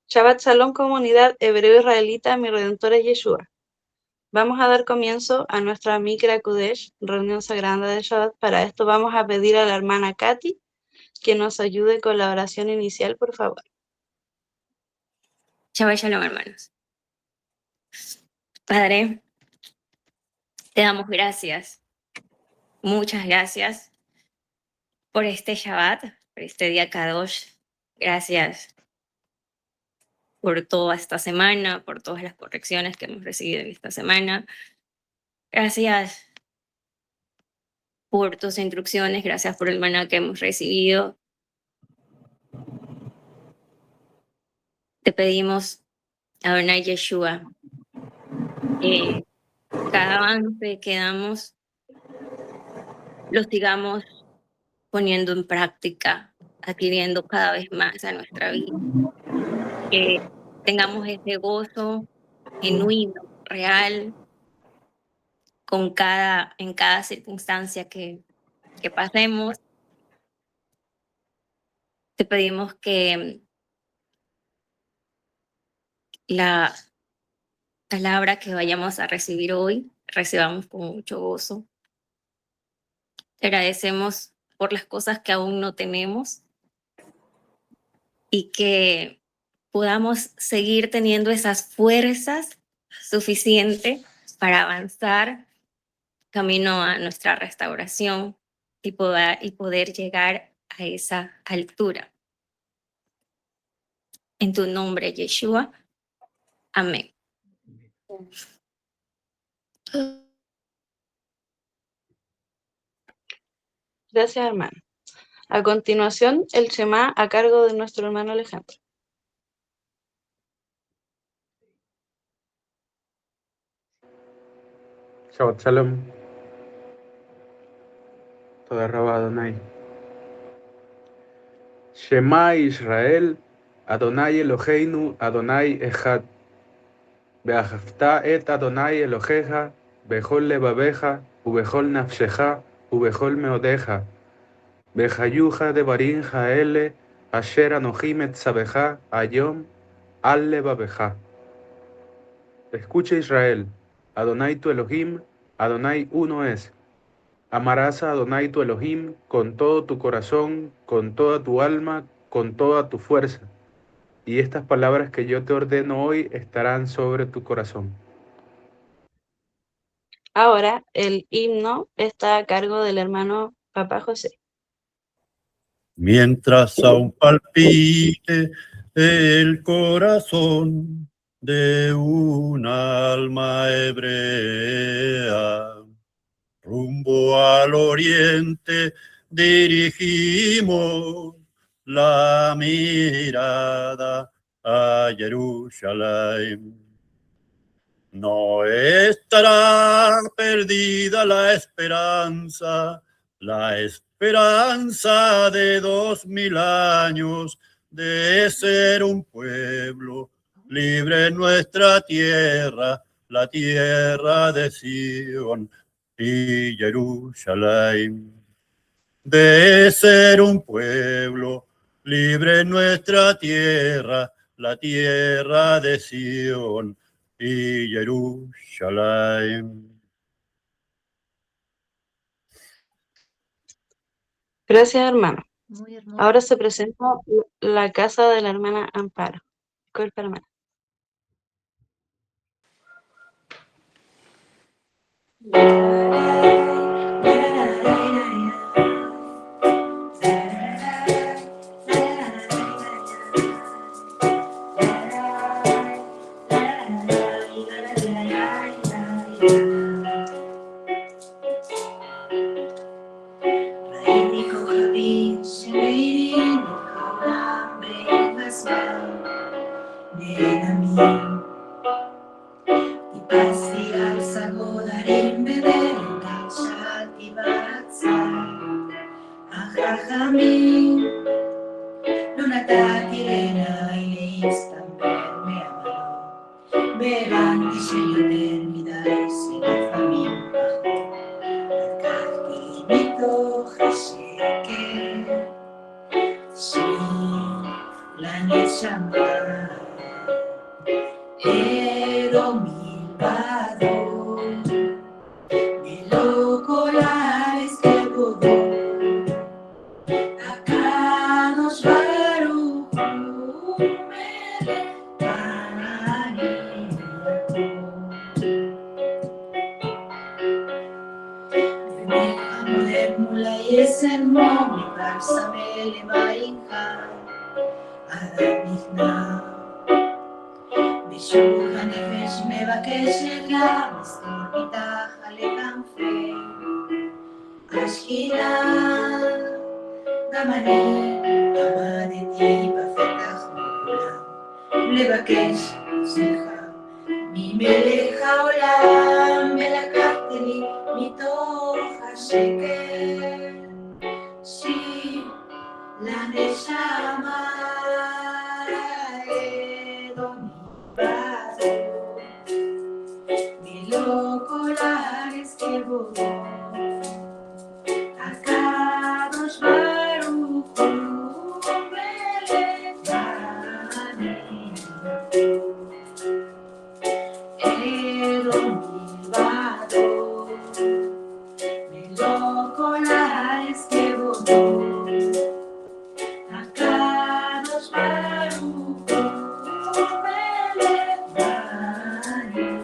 Shabbat Shalom, comunidad hebreo-israelita, mi redentor es Yeshua. Vamos a dar comienzo a nuestra Mikra Kudesh, reunión sagrada de Shabbat. Para esto vamos a pedir a la hermana Katy que nos ayude con la oración inicial, por favor. Shabbat Shalom, hermanos. Padre, te damos gracias, muchas gracias por este Shabbat, por este día Kadosh. Gracias por toda esta semana, por todas las correcciones que hemos recibido en esta semana. Gracias por tus instrucciones, gracias por el maná que hemos recibido. Te pedimos, Adonai Yeshua, que cada avance que damos lo sigamos poniendo en práctica, adquiriendo cada vez más a nuestra vida. Que tengamos ese gozo genuino, real, en cada circunstancia que pasemos. Te pedimos que la palabra que vayamos a recibir hoy, recibamos con mucho gozo. Te agradecemos por las cosas que aún no tenemos y que podamos seguir teniendo esas fuerzas suficientes para avanzar camino a nuestra restauración y poder llegar a esa altura. En tu nombre, Yeshua. Amén. Gracias, hermano. A continuación, el Shema a cargo de nuestro hermano Alejandro. Shabbat Shalom. Toda Rabba Adonai. Shema Israel, Adonai Eloheinu, Adonai Echad. Be'ahavta et Adonai Eloheja, bechol levaveja, ubechol nafsheja, ubechol meodeja. Bechayuja devarim haele, asher anochim et tzabeja, ayom, al levaveja. Escucha Israel, Adonai tu Elohim, Adonai uno es. Amarás a Adonai tu Elohim con todo tu corazón, con toda tu alma, con toda tu fuerza. Y estas palabras que yo te ordeno hoy estarán sobre tu corazón. Ahora, el himno está a cargo del hermano Papá José. Mientras aún palpite el corazón de un alma hebrea, rumbo al oriente dirigimos la mirada a Jerusalén. No estará perdida la esperanza de 2000 años de ser un pueblo libre en nuestra tierra, la tierra de Sion y Jerusalén. De ser un pueblo libre en nuestra tierra, la tierra de Sion y Jerusalén. Gracias, hermano. Ahora se presenta la casa de la hermana Amparo. Disculpa, hermana. Edom Milvado, Melocolares que bodó, Akadosh Baruch Hu Melech Hamoler mula yesen mo mibar samele bainha Adam nichna Bishur hanefesh mevakesh ela Mistor mitach ale kanfe Ashkina גם אני עמדתי בפתח העולם לבקש סליחה ממלך העולם ולקחתי לי מתוך השקר שיר לנשמה אדוני בזו מלוא כל הארץ כבודו הקדוש ברוך הוא מלך העמים אלוהים מלבדו מלוא כל הארץ כבודו הקדוש ברוך הוא מלך העמים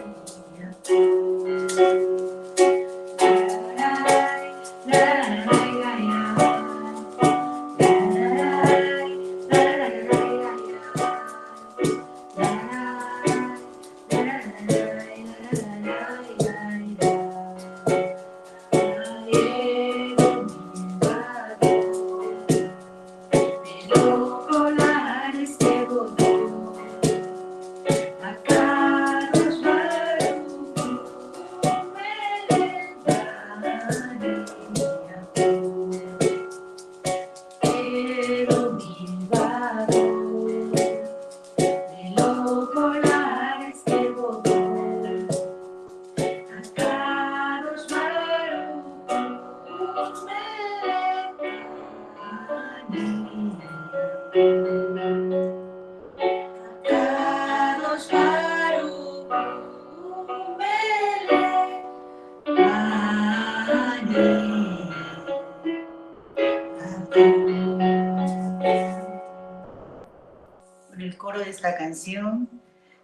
El coro de esta canción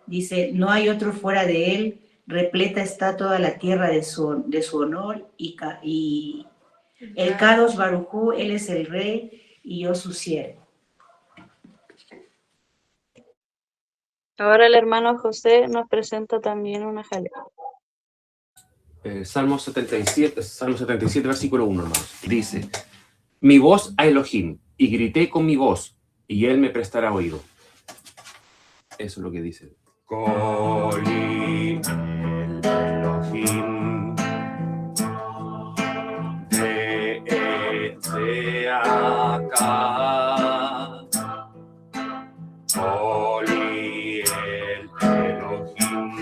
dice: no hay otro fuera de él, repleta está toda la tierra de su honor y el Kadosh Baruj Hu, él es el rey y yo su siervo. Ahora el hermano José nos presenta también una jalea. Salmo 77, versículo 1, hermanos. Dice: mi voz a Elohim, y grité con mi voz, y él me prestará oído. Eso es lo que dice. Koli el Elohim, Be'etzeaka. Koli el Elohim,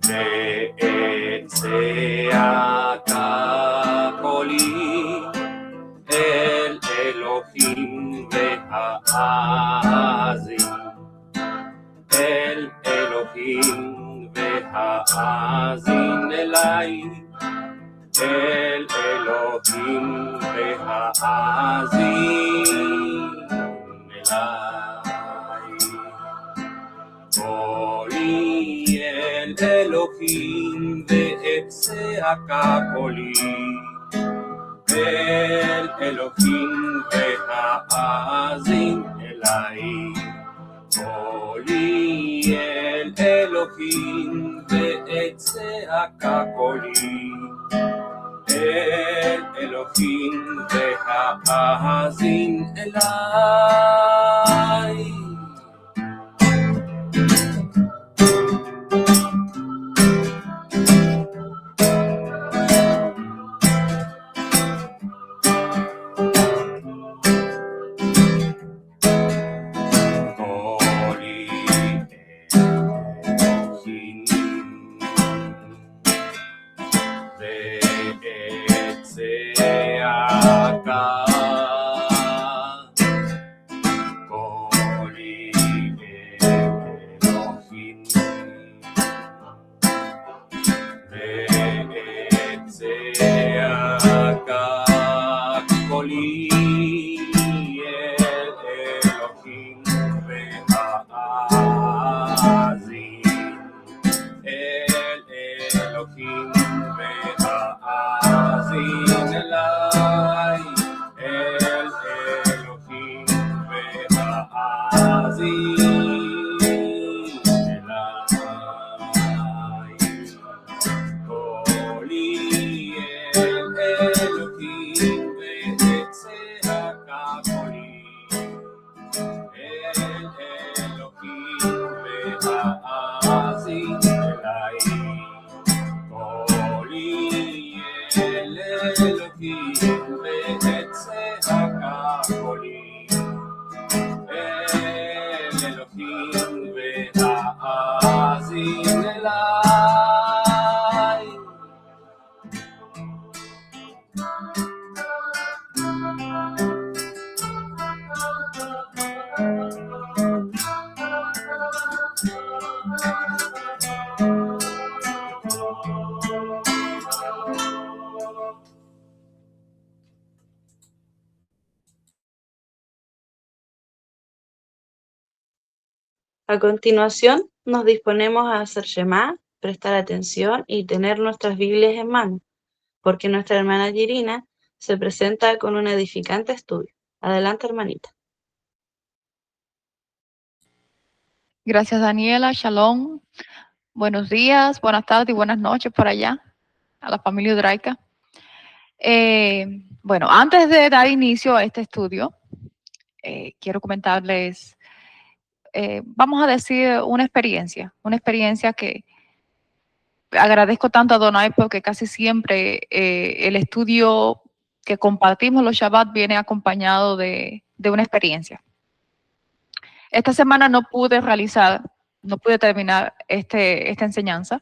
Be'etzeaka. Koli el Elohim Be'ha'azim, el Elohim Be'ha'azim elai, el Elohim Be'ha'azim elai. Koli el Elohim Be'etzeaka. Koli el Elohim Be'ha'azim elai. Koli el Elohim Be'etzeaka. Koli el Elohim Be'ha'azim elai. A continuación, nos disponemos a hacer Shema, prestar atención y tener nuestras Biblias en mano, porque nuestra hermana Jirina se presenta con un edificante estudio. Adelante, hermanita. Gracias, Daniela. Shalom. Buenos días, buenas tardes y buenas noches por allá, a la familia hebraica. Bueno, antes de dar inicio a este estudio, quiero comentarles, vamos a decir, una experiencia que agradezco tanto a Donai porque casi siempre el estudio que compartimos los Shabbat viene acompañado de una experiencia. Esta semana no pude terminar esta enseñanza.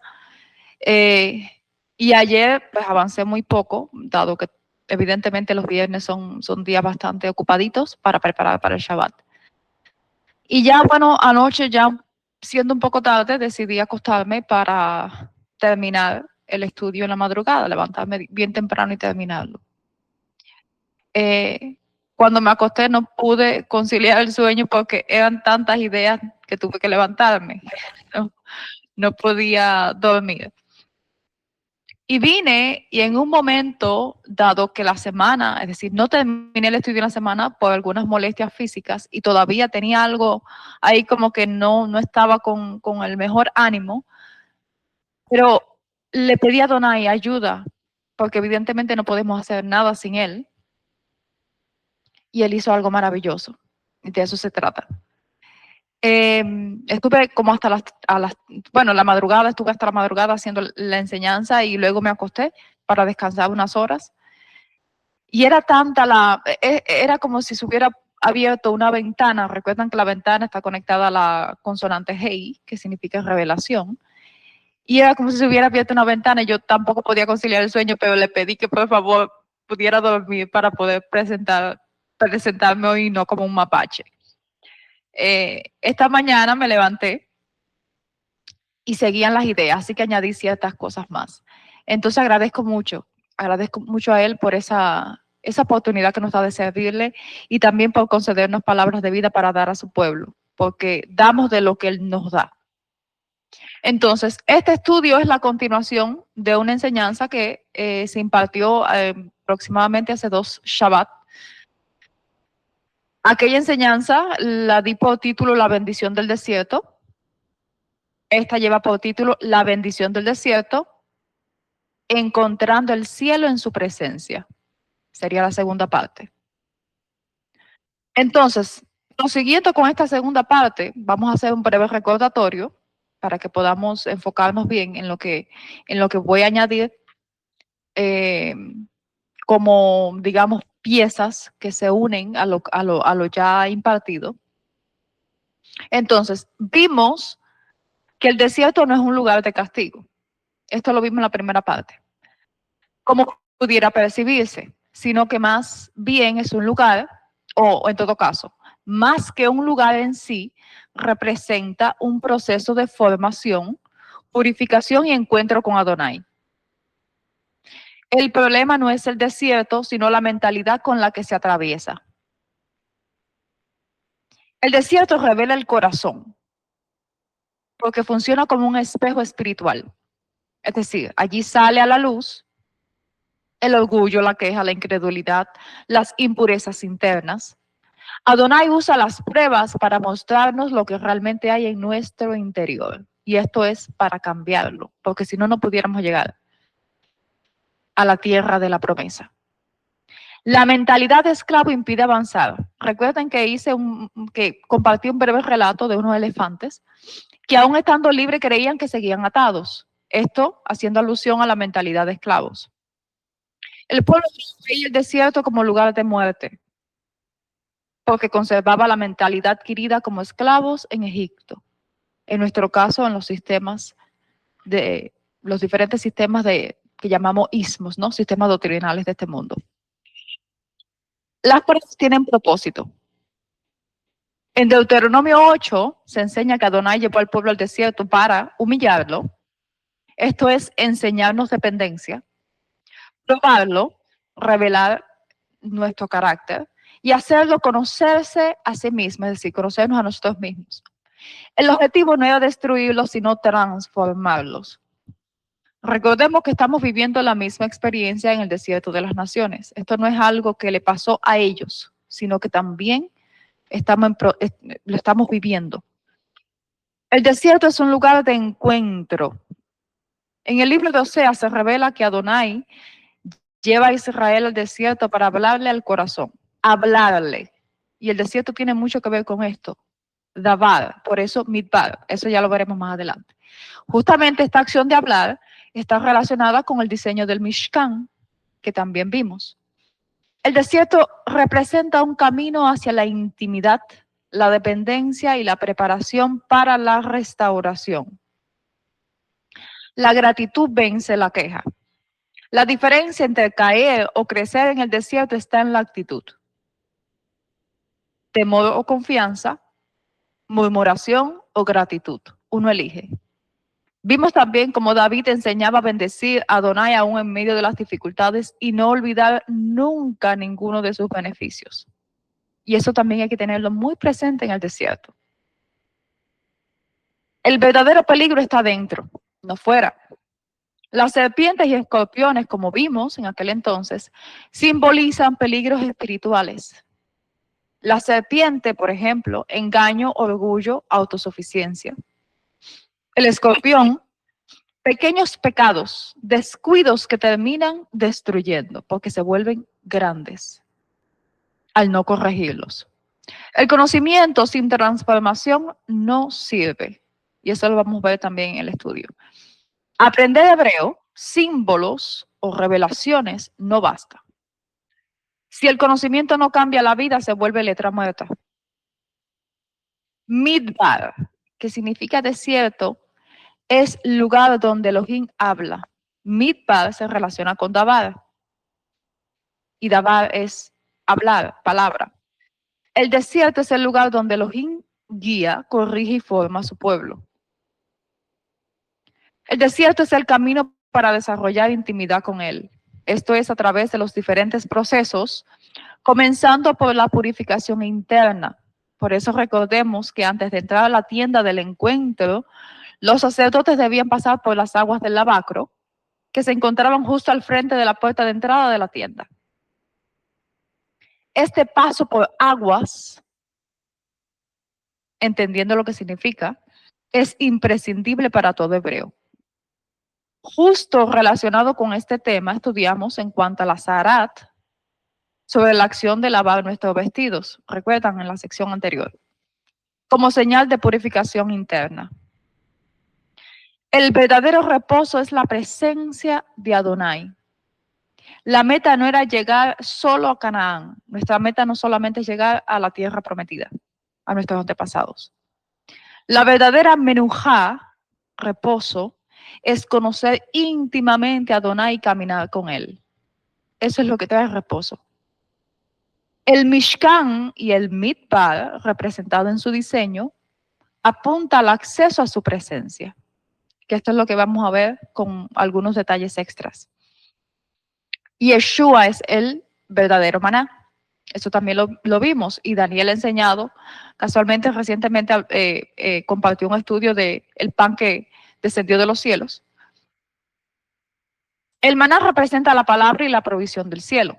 Y ayer pues avancé muy poco, dado que evidentemente los viernes son días bastante ocupaditos para preparar para el Shabbat. Y ya, bueno, anoche ya siendo un poco tarde decidí acostarme para terminar el estudio en la madrugada, levantarme bien temprano y terminarlo. Cuando me acosté no pude conciliar el sueño porque eran tantas ideas que tuve que levantarme. No podía dormir. Y vine y en un momento, dado que la semana, es decir, no terminé el estudio en la semana por algunas molestias físicas y todavía tenía algo ahí como que no estaba con el mejor ánimo, pero le pedí a Donai ayuda, porque evidentemente no podemos hacer nada sin él. Y él hizo algo maravilloso. Y de eso se trata. Estuve como hasta la madrugada, estuve hasta la madrugada haciendo la enseñanza y luego me acosté para descansar unas horas. Y era era como si se hubiera abierto una ventana. Recuerdan que la ventana está conectada a la consonante Hei, que significa revelación. Y era como si se hubiera abierto una ventana y yo tampoco podía conciliar el sueño, pero le pedí que por favor pudiera dormir para poder presentarme hoy, no como un mapache. Esta mañana me levanté y seguían las ideas, así que añadí ciertas cosas más. Entonces agradezco mucho a él por esa oportunidad que nos da de servirle y también por concedernos palabras de vida para dar a su pueblo, porque damos de lo que él nos da. Entonces, este estudio es la continuación de una enseñanza que se impartió aproximadamente hace 2 Shabbat. Aquella enseñanza la di por título La bendición del desierto. Esta lleva por título La bendición del desierto, encontrando el cielo en su presencia. Sería la segunda parte. Entonces, prosiguiendo con esta segunda parte, vamos a hacer un breve recordatorio para que podamos enfocarnos bien en lo que voy a añadir como, digamos, piezas que se unen a lo ya impartido. Entonces, vimos que el desierto no es un lugar de castigo. Esto lo vimos en la primera parte. Como pudiera percibirse, sino que más bien es un lugar, o en todo caso, más que un lugar en sí, representa un proceso de formación, purificación y encuentro con Adonai. El problema no es el desierto, sino la mentalidad con la que se atraviesa. El desierto revela el corazón, porque funciona como un espejo espiritual. Es decir, allí sale a la luz el orgullo, la queja, la incredulidad, las impurezas internas. Adonai usa las pruebas para mostrarnos lo que realmente hay en nuestro interior. Y esto es para cambiarlo, porque si no, no pudiéramos llegar a la tierra de la promesa. La mentalidad de esclavo impide avanzar. Recuerden que que compartí un breve relato de unos elefantes que aún estando libres creían que seguían atados. Esto haciendo alusión a la mentalidad de esclavos. El pueblo veía el desierto como lugar de muerte, porque conservaba la mentalidad adquirida como esclavos en Egipto. En nuestro caso, en los diferentes sistemas que llamamos ismos, ¿no? Sistemas doctrinales de este mundo. Las pruebas tienen propósito. En Deuteronomio 8 se enseña que Adonai llevó al pueblo al desierto para humillarlo. Esto es enseñarnos dependencia, probarlo, revelar nuestro carácter y hacerlo conocerse a sí mismo, es decir, conocernos a nosotros mismos. El objetivo no era destruirlos, sino transformarlos. Recordemos que estamos viviendo la misma experiencia en el desierto de las naciones. Esto no es algo que le pasó a ellos, sino que también lo estamos viviendo. El desierto es un lugar de encuentro. En el libro de Oseas se revela que Adonai lleva a Israel al desierto para hablarle al corazón, hablarle. Y el desierto tiene mucho que ver con esto. Dabar, por eso Midbar, eso ya lo veremos más adelante. Justamente esta acción de hablar está relacionada con el diseño del Mishkan, que también vimos. El desierto representa un camino hacia la intimidad, la dependencia y la preparación para la restauración. La gratitud vence la queja. La diferencia entre caer o crecer en el desierto está en la actitud. Temor o confianza, murmuración o gratitud. Uno elige. Vimos también cómo David enseñaba a bendecir a Adonai aún en medio de las dificultades y no olvidar nunca ninguno de sus beneficios. Y eso también hay que tenerlo muy presente en el desierto. El verdadero peligro está dentro, no fuera. Las serpientes y escorpiones, como vimos en aquel entonces, simbolizan peligros espirituales. La serpiente, por ejemplo, engaño, orgullo, autosuficiencia. El escorpión, pequeños pecados, descuidos que terminan destruyendo porque se vuelven grandes al no corregirlos. El conocimiento sin transformación no sirve. Y eso lo vamos a ver también en el estudio. Aprender hebreo, símbolos o revelaciones no basta. Si el conocimiento no cambia la vida, se vuelve letra muerta. Midbar, que significa desierto, es lugar donde Elohim habla. Midbar se relaciona con Dabar. Y Dabar es hablar, palabra. El desierto es el lugar donde Elohim guía, corrige y forma a su pueblo. El desierto es el camino para desarrollar intimidad con Él. Esto es a través de los diferentes procesos, comenzando por la purificación interna. Por eso recordemos que antes de entrar a la tienda del encuentro, los sacerdotes debían pasar por las aguas del lavacro, que se encontraban justo al frente de la puerta de entrada de la tienda. Este paso por aguas, entendiendo lo que significa, es imprescindible para todo hebreo. Justo relacionado con este tema, estudiamos en cuanto a la Zaharat, sobre la acción de lavar nuestros vestidos, recuerdan en la sección anterior, como señal de purificación interna. El verdadero reposo es la presencia de Adonai. La meta no era llegar solo a Canaán. Nuestra meta no solamente es llegar a la tierra prometida, a nuestros antepasados. La verdadera menujá, reposo, es conocer íntimamente a Adonai y caminar con Él. Eso es lo que trae reposo. El Mishkan y el Midbar, representado en su diseño, apunta al acceso a su presencia, que esto es lo que vamos a ver con algunos detalles extras. Yeshua es el verdadero maná. Eso también lo vimos y Daniel ha enseñado, casualmente recientemente compartió un estudio de el pan que descendió de los cielos. El maná representa la palabra y la provisión del cielo.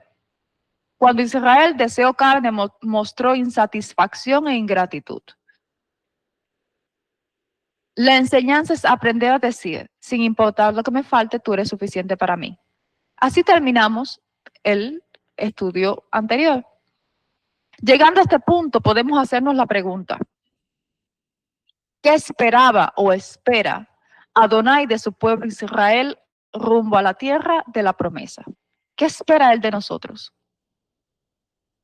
Cuando Israel deseó carne, mostró insatisfacción e ingratitud. La enseñanza es aprender a decir, sin importar lo que me falte, tú eres suficiente para mí. Así terminamos el estudio anterior. Llegando a este punto, podemos hacernos la pregunta: ¿qué esperaba o espera Adonai de su pueblo Israel rumbo a la tierra de la promesa? ¿Qué espera él de nosotros?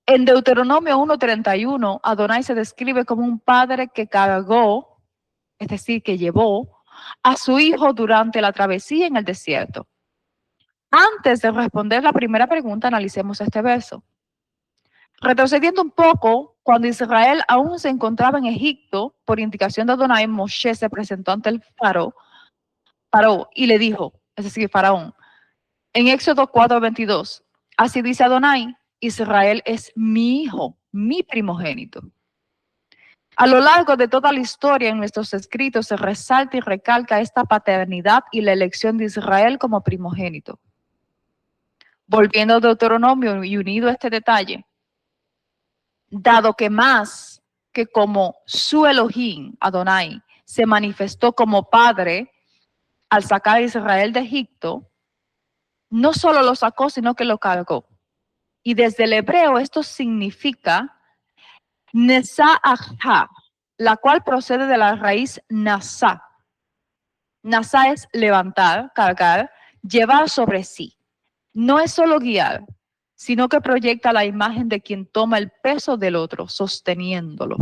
En Deuteronomio 1:31, Adonai se describe como un padre que cargó, es decir, que llevó a su hijo durante la travesía en el desierto. Antes de responder la primera pregunta, analicemos este verso. Retrocediendo un poco, cuando Israel aún se encontraba en Egipto, por indicación de Adonai, Moshe se presentó ante el Faraón y le dijo, es decir, Faraón, en Éxodo 4:22, así dice Adonai, Israel es mi hijo, mi primogénito. A lo largo de toda la historia en nuestros escritos se resalta y recalca esta paternidad y la elección de Israel como primogénito. Volviendo a Deuteronomio y unido a este detalle, dado que más que como su Elohim, Adonai, se manifestó como padre al sacar a Israel de Egipto, no solo lo sacó, sino que lo cargó. Y desde el hebreo esto significa Nesa'aha, la cual procede de la raíz Nasa. Nasa es levantar, cargar, llevar sobre sí. No es solo guiar, sino que proyecta la imagen de quien toma el peso del otro, sosteniéndolo.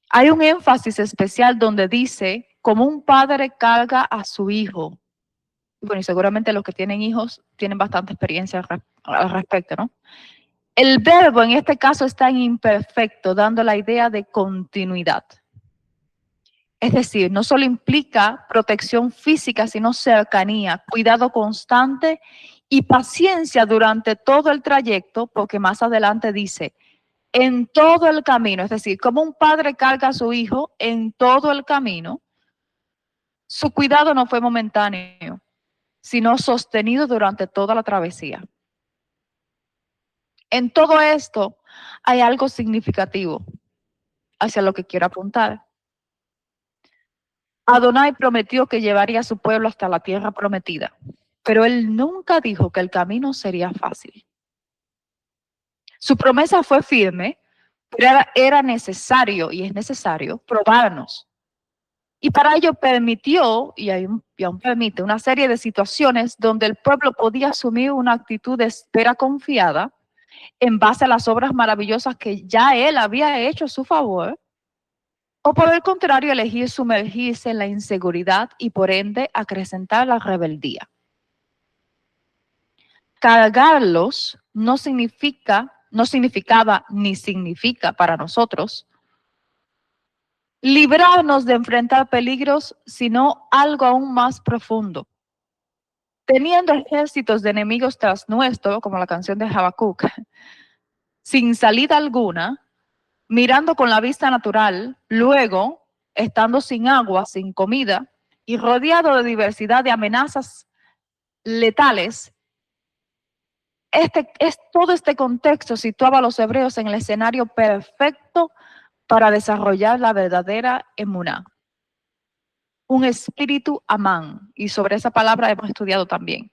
Hay un énfasis especial donde dice, como un padre carga a su hijo. Bueno, y seguramente los que tienen hijos tienen bastante experiencia al respecto, ¿no? El verbo en este caso está en imperfecto, dando la idea de continuidad. Es decir, no solo implica protección física, sino cercanía, cuidado constante y paciencia durante todo el trayecto, porque más adelante dice, en todo el camino, es decir, como un padre carga a su hijo en todo el camino, su cuidado no fue momentáneo, sino sostenido durante toda la travesía. En todo esto hay algo significativo hacia lo que quiero apuntar. Adonai prometió que llevaría a su pueblo hasta la tierra prometida, pero él nunca dijo que el camino sería fácil. Su promesa fue firme, pero era necesario y es necesario probarnos. Y para ello permitió, y aún permite, una serie de situaciones donde el pueblo podía asumir una actitud de espera confiada en base a las obras maravillosas que ya él había hecho a su favor, o por el contrario, elegir sumergirse en la inseguridad y por ende acrecentar la rebeldía. Cargarlos no significaba ni significa para nosotros librarnos de enfrentar peligros, sino algo aún más profundo. Teniendo ejércitos de enemigos tras nuestro, como la canción de Habacuc, sin salida alguna, mirando con la vista natural, luego, estando sin agua, sin comida y rodeado de diversidad de amenazas letales, todo este contexto situaba a los hebreos en el escenario perfecto para desarrollar la verdadera emuná, un espíritu amán, y sobre esa palabra hemos estudiado también.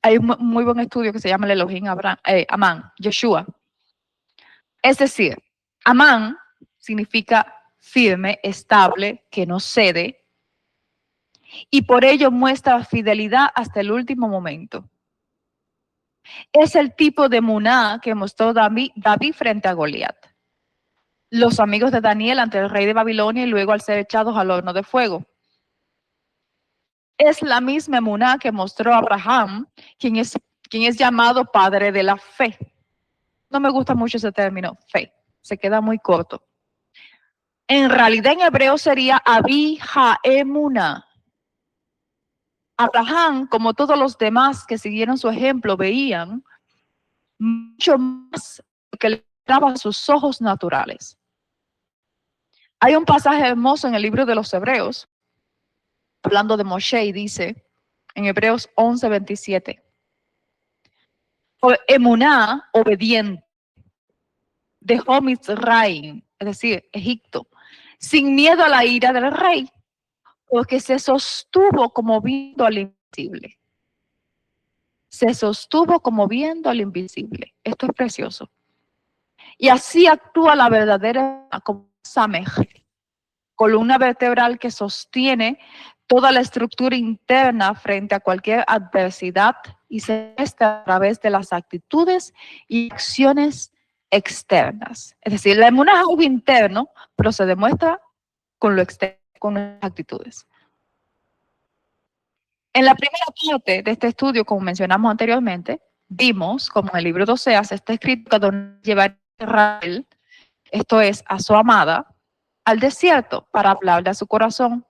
Hay un muy buen estudio que se llama el Elohim Amán, Yeshua. Es decir, amán significa firme, estable, que no cede, y por ello muestra fidelidad hasta el último momento. Es el tipo de emuná que mostró David frente a Goliat. Los amigos de Daniel ante el rey de Babilonia y luego al ser echados al horno de fuego. Es la misma emuná que mostró Abraham, quien es llamado padre de la fe. No me gusta mucho ese término, fe, se queda muy corto. En realidad en hebreo sería Abi Ha-emuná. Abraham, como todos los demás que siguieron su ejemplo, veían mucho más que le daban sus ojos naturales. Hay un pasaje hermoso en el libro de los Hebreos, hablando de Moshe, y dice, en Hebreos 11:27, Por emuná, obediente, dejó Mizraim, es decir, Egipto, sin miedo a la ira del rey, porque se sostuvo como viendo al invisible. Se sostuvo como viendo al invisible. Esto es precioso. Y así actúa la verdadera como Samej, columna vertebral que sostiene toda la estructura interna frente a cualquier adversidad y se muestra a través de las actitudes y acciones externas. Es decir, la emuná es algo interno, pero se demuestra con lo externo, con las actitudes. En la primera parte de este estudio, como mencionamos anteriormente, vimos como en el libro de Oseas está escrito que Adonai llevará a Israel, esto es, a su amada, al desierto para hablarle a su corazón.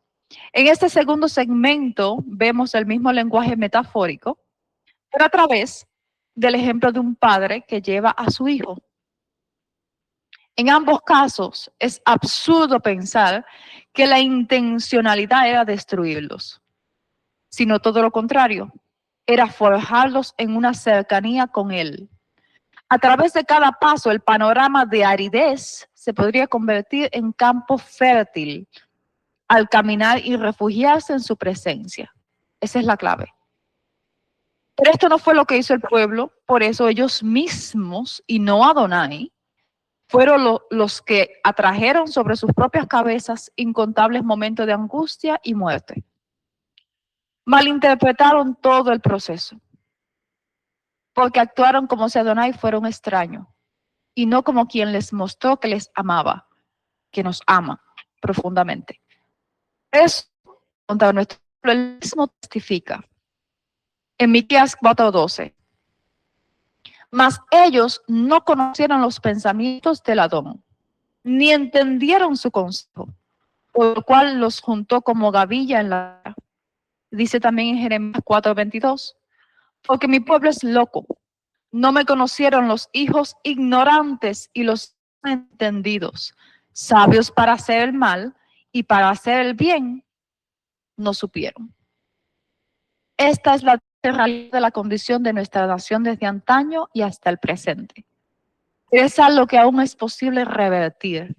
En este segundo segmento vemos el mismo lenguaje metafórico, pero a través del ejemplo de un padre que lleva a su hijo. En ambos casos es absurdo pensar que la intencionalidad era destruirlos, sino todo lo contrario, era forjarlos en una cercanía con él. A través de cada paso, el panorama de aridez se podría convertir en campo fértil al caminar y refugiarse en su presencia. Esa es la clave. Pero esto no fue lo que hizo el pueblo, por eso ellos mismos, y no Adonai, fueron los que atrajeron sobre sus propias cabezas incontables momentos de angustia y muerte. Malinterpretaron todo el proceso, porque actuaron como si Adonai fuera un extraño, y no como quien les mostró que les amaba, que nos ama profundamente. Eso, contra nuestro pueblo, él mismo testifica. En Miqueas 4:12. Mas ellos no conocieron los pensamientos del Adón, ni entendieron su consejo, por lo cual los juntó como gavilla en la... Dice también en Jeremías 4:22, porque mi pueblo es loco, no me conocieron los hijos ignorantes y los entendidos, sabios para hacer el mal y para hacer el bien, no supieron. Esta es la realidad de la condición de nuestra nación desde antaño y hasta el presente. Es algo que aún es posible revertir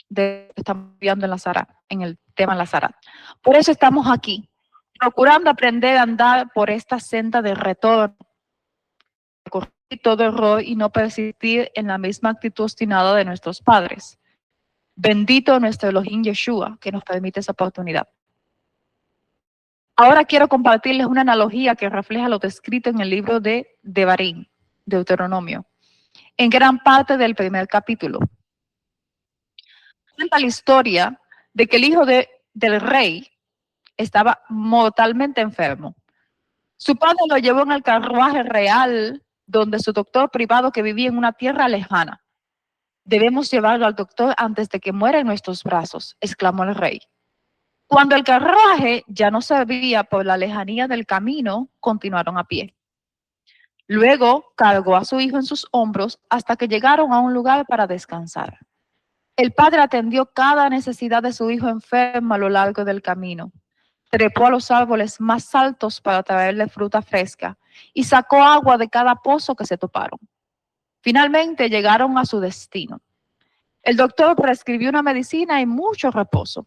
de lo que estamos viendo en la Zarat, en el tema la Zarat. Por eso estamos aquí, procurando aprender a andar por esta senda de retorno, corregir todo error y no persistir en la misma actitud obstinada de nuestros padres. Bendito nuestro Elohim Yeshua, que nos permite esa oportunidad. Ahora quiero compartirles una analogía que refleja lo descrito en el libro de Devarim, Deuteronomio, en gran parte del primer capítulo. Cuenta la historia de que el hijo del rey estaba mortalmente enfermo. Su padre lo llevó en el carruaje real donde su doctor privado que vivía en una tierra lejana. Debemos llevarlo al doctor antes de que muera en nuestros brazos, exclamó el rey. Cuando el carruaje ya no servía por la lejanía del camino, continuaron a pie. Luego cargó a su hijo en sus hombros hasta que llegaron a un lugar para descansar. El padre atendió cada necesidad de su hijo enfermo a lo largo del camino. Trepó a los árboles más altos para traerle fruta fresca y sacó agua de cada pozo que se toparon. Finalmente llegaron a su destino. El doctor prescribió una medicina y mucho reposo.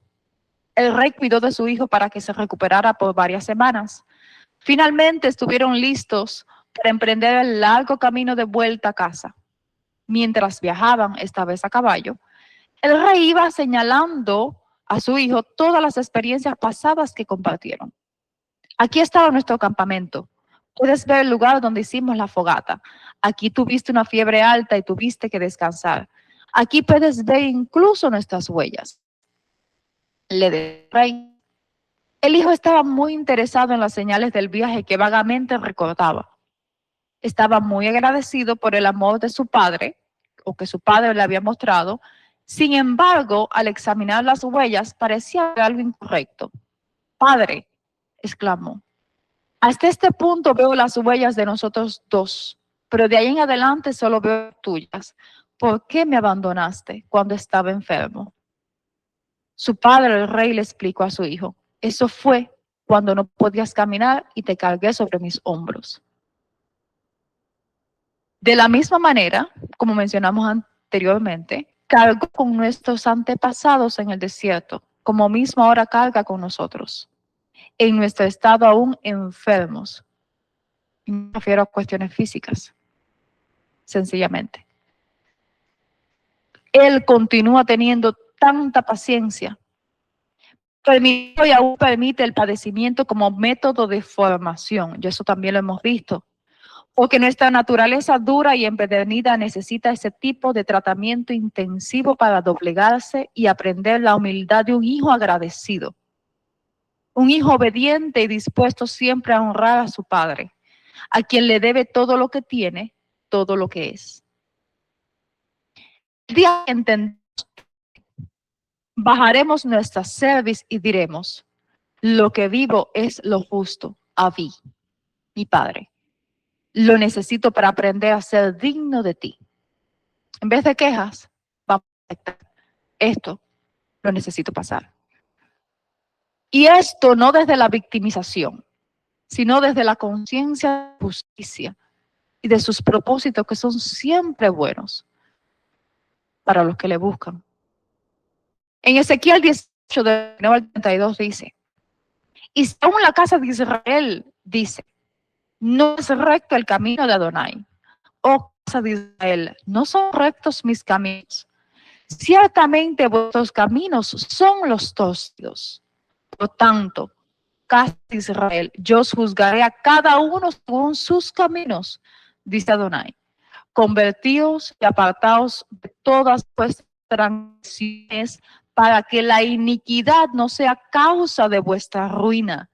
El rey cuidó de su hijo para que se recuperara por varias semanas. Finalmente estuvieron listos para emprender el largo camino de vuelta a casa. Mientras viajaban, esta vez a caballo, el rey iba señalando a su hijo todas las experiencias pasadas que compartieron. Aquí estaba nuestro campamento. Puedes ver el lugar donde hicimos la fogata. Aquí tuviste una fiebre alta y tuviste que descansar. Aquí puedes ver incluso nuestras huellas. Le dijo el rey. El hijo estaba muy interesado en las señales del viaje que vagamente recordaba. Estaba muy agradecido por el amor de su padre, o que su padre le había mostrado. Sin embargo, al examinar las huellas, parecía algo incorrecto. Padre, exclamó, hasta este punto veo las huellas de nosotros dos, pero de ahí en adelante solo veo tuyas. ¿Por qué me abandonaste cuando estaba enfermo? Su padre, el rey, le explicó a su hijo, eso fue cuando no podías caminar y te cargué sobre mis hombros. De la misma manera, como mencionamos anteriormente, cargó con nuestros antepasados en el desierto, como mismo ahora carga con nosotros, en nuestro estado aún enfermos. Y me refiero a cuestiones físicas, sencillamente. Él continúa teniendo tanta paciencia, permitió y aún permite el padecimiento como método de formación, y eso también lo hemos visto, porque nuestra naturaleza dura y empedernida necesita ese tipo de tratamiento intensivo para doblegarse y aprender la humildad de un hijo agradecido, un hijo obediente y dispuesto siempre a honrar a su padre, a quien le debe todo lo que tiene, todo lo que es. El día que entendemos, bajaremos nuestra cerviz y diremos: lo que vivo es lo justo, Abí, mi padre. Lo necesito para aprender a ser digno de ti. En vez de quejas, vamos a aceptar: esto lo necesito pasar. Y esto no desde la victimización, sino desde la conciencia de justicia y de sus propósitos, que son siempre buenos para los que le buscan. En Ezequiel 18, del 9 al 32 dice: y si aún la casa de Israel dice: no es recto el camino de Adonai, oh casa de Israel, no son rectos mis caminos, ciertamente vuestros caminos son los torcidos. Por tanto, casa de Israel, yo os juzgaré a cada uno según sus caminos, dice Adonai. Convertíos y apartaos de todas vuestras transgresiones, para que la iniquidad no sea causa de vuestra ruina.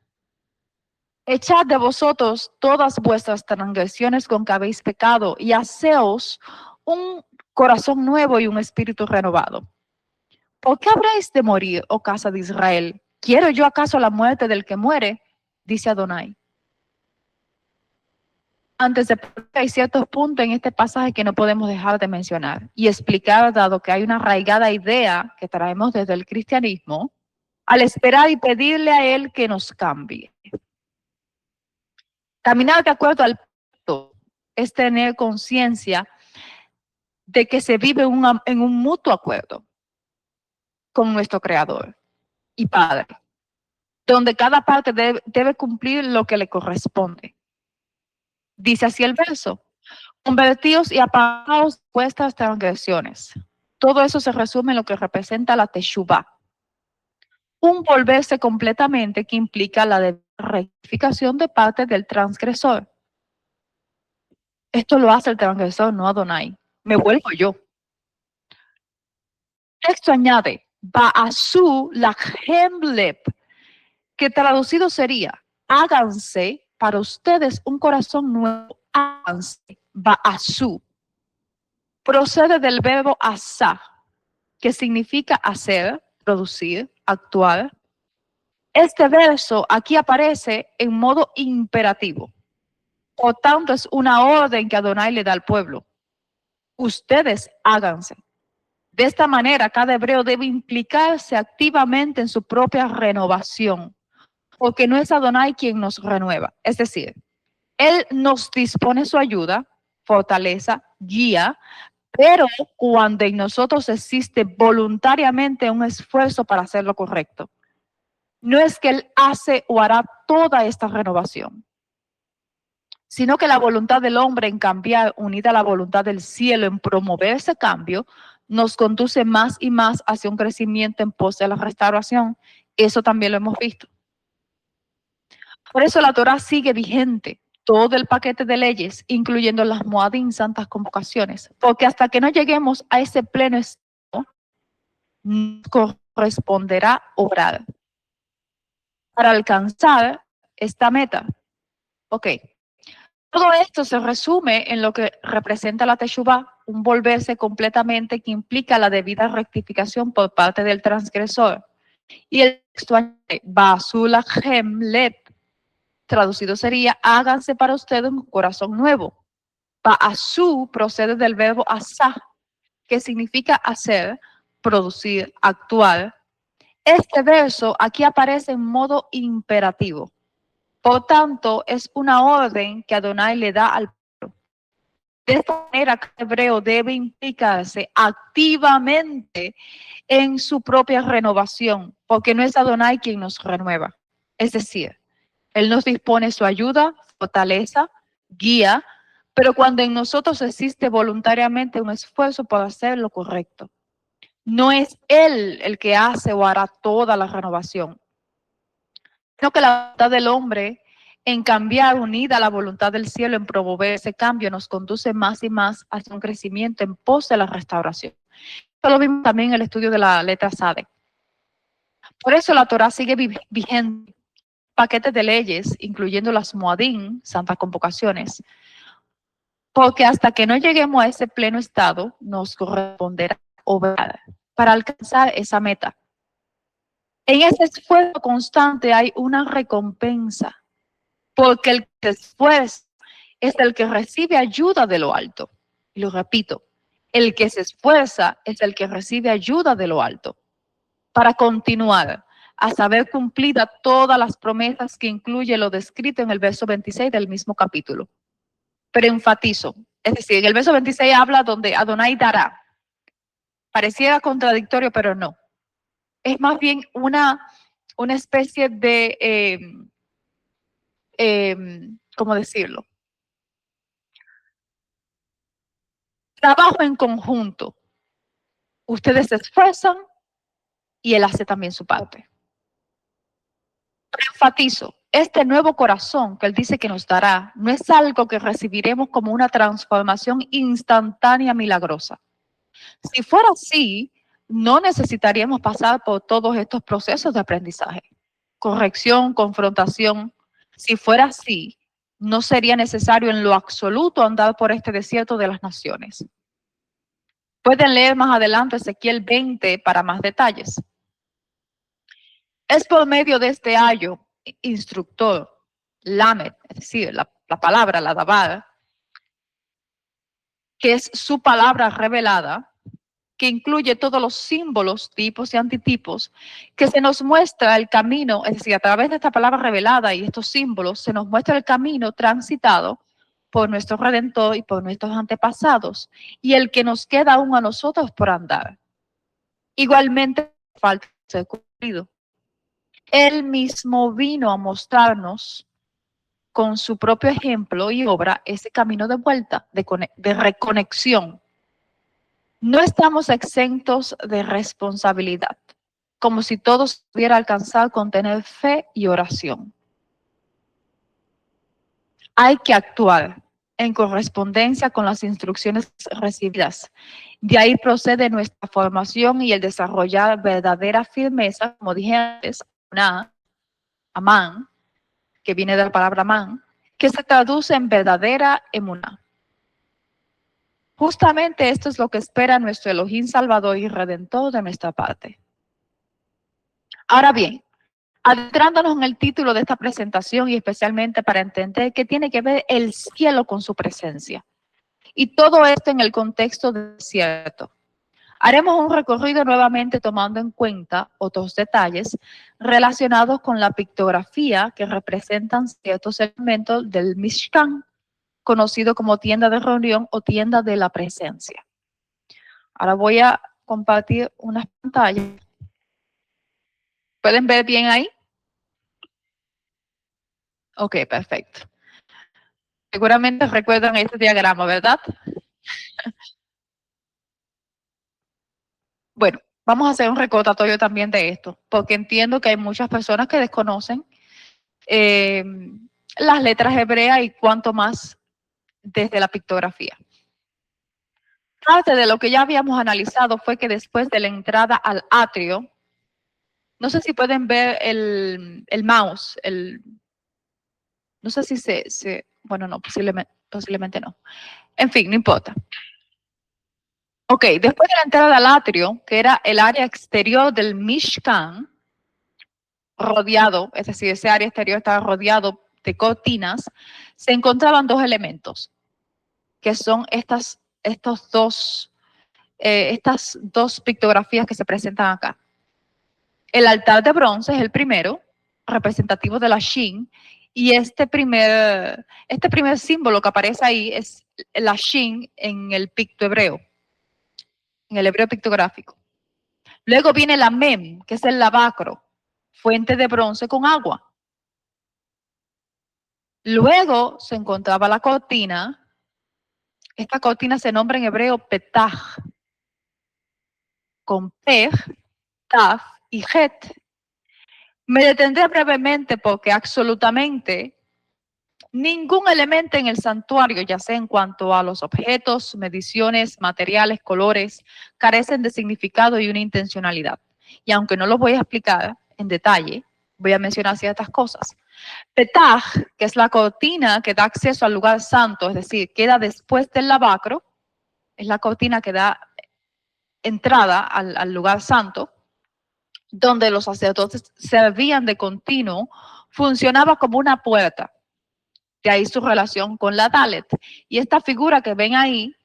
Echad de vosotros todas vuestras transgresiones con que habéis pecado, y haceos un corazón nuevo y un espíritu renovado. ¿Por qué habréis de morir, oh casa de Israel? ¿Quiero yo acaso la muerte del que muere? Dice Adonai. Antes de hay ciertos puntos en este pasaje que no podemos dejar de mencionar y explicar, dado que hay una arraigada idea que traemos desde el cristianismo, al esperar y pedirle a Él que nos cambie. Caminar de acuerdo al pacto es tener conciencia de que se vive en un mutuo acuerdo con nuestro Creador y Padre, donde cada parte debe cumplir lo que le corresponde. Dice así el verso: convertíos y apartaos vuestras transgresiones. Todo eso se resume en lo que representa la teshuvá, un volverse completamente, que implica la rectificación de parte del transgresor. Esto lo hace el transgresor, no Adonai. Me vuelvo yo. El texto añade: Ba'asu lachem lev, que traducido sería: háganse para ustedes un corazón nuevo. Háganse. Ba'asu procede del verbo asá, que significa hacer, producir, actuar. Este verso aquí aparece en modo imperativo. Por tanto, es una orden que Adonai le da al pueblo: ustedes háganse. De esta manera, cada hebreo debe implicarse activamente en su propia renovación, porque no es Adonai quien nos renueva. Es decir, Él nos dispone su ayuda, fortaleza, guía, pero cuando en nosotros existe voluntariamente un esfuerzo para hacer lo correcto. No es que Él hace o hará toda esta renovación, sino que la voluntad del hombre en cambiar, unida a la voluntad del cielo en promover ese cambio, nos conduce más y más hacia un crecimiento en pos de la restauración. Eso también lo hemos visto. Por eso la Torah sigue vigente, todo el paquete de leyes, incluyendo las Moadim, santas convocaciones, porque hasta que no lleguemos a ese pleno estado, nos corresponderá obrar para alcanzar esta meta. Ok. Todo esto se resume en lo que representa la teshuvá, un volverse completamente que implica la debida rectificación por parte del transgresor. Y el texto añade: Ba'asu lachem lev, traducido sería: háganse para ustedes un corazón nuevo. Ba'asu procede del verbo asá, que significa hacer, producir, actuar. Este verso aquí aparece en modo imperativo. Por tanto, es una orden que Adonai le da al pueblo. De esta manera, cada hebreo debe implicarse activamente en su propia renovación, porque no es Adonai quien nos renueva. Es decir, Él nos dispone su ayuda, fortaleza, guía, pero cuando en nosotros existe voluntariamente un esfuerzo por hacer lo correcto. No es Él el que hace o hará toda la renovación, sino que la voluntad del hombre en cambiar unida a la voluntad del cielo en promover ese cambio nos conduce más y más hacia un crecimiento en pos de la restauración. Esto lo vimos también en el estudio de la letra Sade. Por eso la Torah sigue vigente, paquetes de leyes, incluyendo las Moadim, santas convocaciones, porque hasta que no lleguemos a ese pleno estado, nos corresponderá obrar para alcanzar esa meta. En ese esfuerzo constante hay una recompensa, porque el que se esfuerza es el que recibe ayuda de lo alto. Y lo repito, el que se esfuerza es el que recibe ayuda de lo alto para continuar hasta haber cumplida todas las promesas que incluye lo descrito en el verso 26 del mismo capítulo. Pero enfatizo, es decir, en el verso 26 habla donde Adonai dará. Pareciera contradictorio, pero no. Es más bien una especie de, ¿cómo decirlo? Trabajo en conjunto. Ustedes se esfuerzan y Él hace también su parte. Pero enfatizo, este nuevo corazón que Él dice que nos dará no es algo que recibiremos como una transformación instantánea milagrosa. Si fuera así, no necesitaríamos pasar por todos estos procesos de aprendizaje, corrección, confrontación. Si fuera así, no sería necesario en lo absoluto andar por este desierto de las naciones. Pueden leer más adelante Ezequiel 20 para más detalles. Es por medio de este ayo instructor, Lamed, es decir, la palabra, la Dabar, que es su palabra revelada, que incluye todos los símbolos, tipos y antitipos, que se nos muestra el camino, es decir, a través de esta palabra revelada y estos símbolos, se nos muestra el camino transitado por nuestro Redentor y por nuestros antepasados, y el que nos queda aún a nosotros por andar. Igualmente, falta ser cumplido. Él mismo vino a mostrarnos con su propio ejemplo y obra ese camino de vuelta, de reconexión. No estamos exentos de responsabilidad, como si todo se pudiera alcanzar con tener fe y oración. Hay que actuar en correspondencia con las instrucciones recibidas. De ahí procede nuestra formación y el desarrollar verdadera firmeza, como dije antes, amán, que viene de la palabra amán, que se traduce en verdadera emuná. Justamente esto es lo que espera nuestro Elohim Salvador y Redentor de nuestra parte. Ahora bien, adentrándonos en el título de esta presentación y especialmente para entender qué tiene que ver el cielo con su presencia. Y todo esto en el contexto del desierto. Haremos un recorrido nuevamente tomando en cuenta otros detalles relacionados con la pictografía que representan ciertos elementos del Mishkan, conocido como tienda de reunión o tienda de la presencia. Ahora voy a compartir unas pantallas. ¿Pueden ver bien ahí? Ok, perfecto. Seguramente recuerdan este diagrama, ¿verdad? Bueno, vamos a hacer un recordatorio también de esto, porque entiendo que hay muchas personas que desconocen las letras hebreas y cuanto más desde la pictografía. Parte de lo que ya habíamos analizado fue que después de la entrada al atrio, no sé si pueden ver el mouse, no sé si bueno, no, posiblemente no. En fin, no importa. Ok, después de la entrada al atrio, que era el área exterior del Mishkan, rodeado, es decir, ese área exterior estaba rodeado de cortinas, se encontraban dos elementos, que son estas dos pictografías que se presentan acá. El altar de bronce es el primero, representativo de la Shin, Y este primer símbolo que aparece ahí es la shin en el picto hebreo, en el hebreo pictográfico. Luego viene la mem, que es el lavacro, fuente de bronce con agua. Luego se encontraba la cortina. Esta cortina se nombra en hebreo petach, con pej, taf y het. Me detendré brevemente porque absolutamente ningún elemento en el santuario, ya sea en cuanto a los objetos, mediciones, materiales, colores, carecen de significado y una intencionalidad. Y aunque no los voy a explicar en detalle, voy a mencionar ciertas cosas. Petach, que es la cortina que da acceso al lugar santo, es decir, queda después del lavacro, es la cortina que da entrada al lugar santo, donde los sacerdotes servían de continuo, funcionaba como una puerta. De ahí su relación con la Dalet. Y esta figura que ven ahí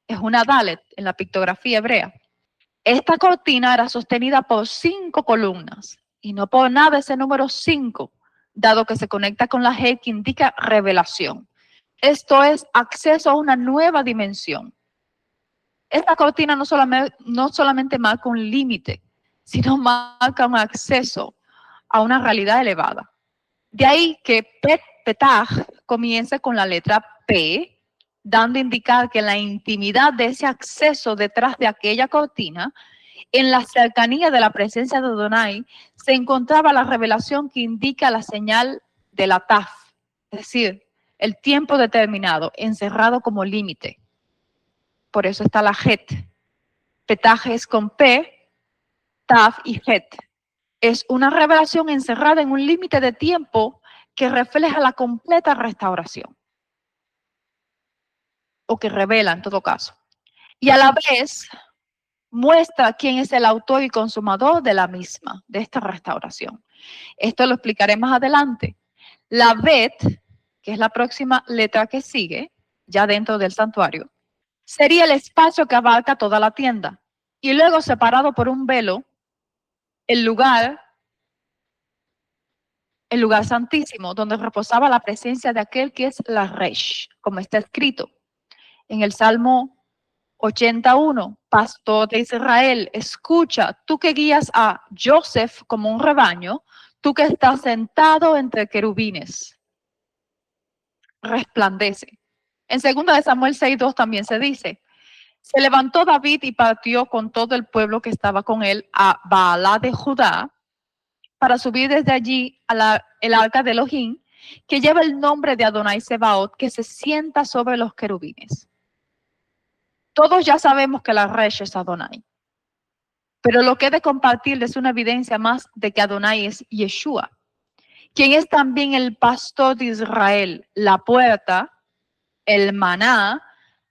es una Dalet en la pictografía hebrea. Esta cortina era sostenida por 5 columnas y no por nada ese número 5, dado que se conecta con la G que indica revelación. Esto es acceso a una nueva dimensión. Esta cortina no solamente marca un límite, sino marca un acceso a una realidad elevada. De ahí que petach comience con la letra P, dando a indicar que en la intimidad de ese acceso detrás de aquella cortina, en la cercanía de la presencia de Adonai, se encontraba la revelación que indica la señal de la taf, es decir, el tiempo determinado, encerrado como límite. Por eso está la het. Petach es con P, taf y het. Es una revelación encerrada en un límite de tiempo que refleja la completa restauración, o que revela en todo caso. Y a la vez muestra quién es el autor y consumador de la misma, de esta restauración. Esto lo explicaré más adelante. La bet, que es la próxima letra que sigue, ya dentro del santuario, sería el espacio que abarca toda la tienda. Y luego separado por un velo, el lugar santísimo, donde reposaba la presencia de aquel que es la Resh, como está escrito en el Salmo 81, pastor de Israel, escucha, tú que guías a Joseph como un rebaño, tú que estás sentado entre querubines, resplandece. En 2 Samuel 6:2 también se dice, se levantó David y partió con todo el pueblo que estaba con él a Baalá de Judá, para subir desde allí el arca de Elohim, que lleva el nombre de Adonai Sebaot, que se sienta sobre los querubines. Todos ya sabemos que la Resh es Adonai, pero lo que he de compartir es una evidencia más de que Adonai es Yeshua, quien es también el pastor de Israel, la puerta, el maná,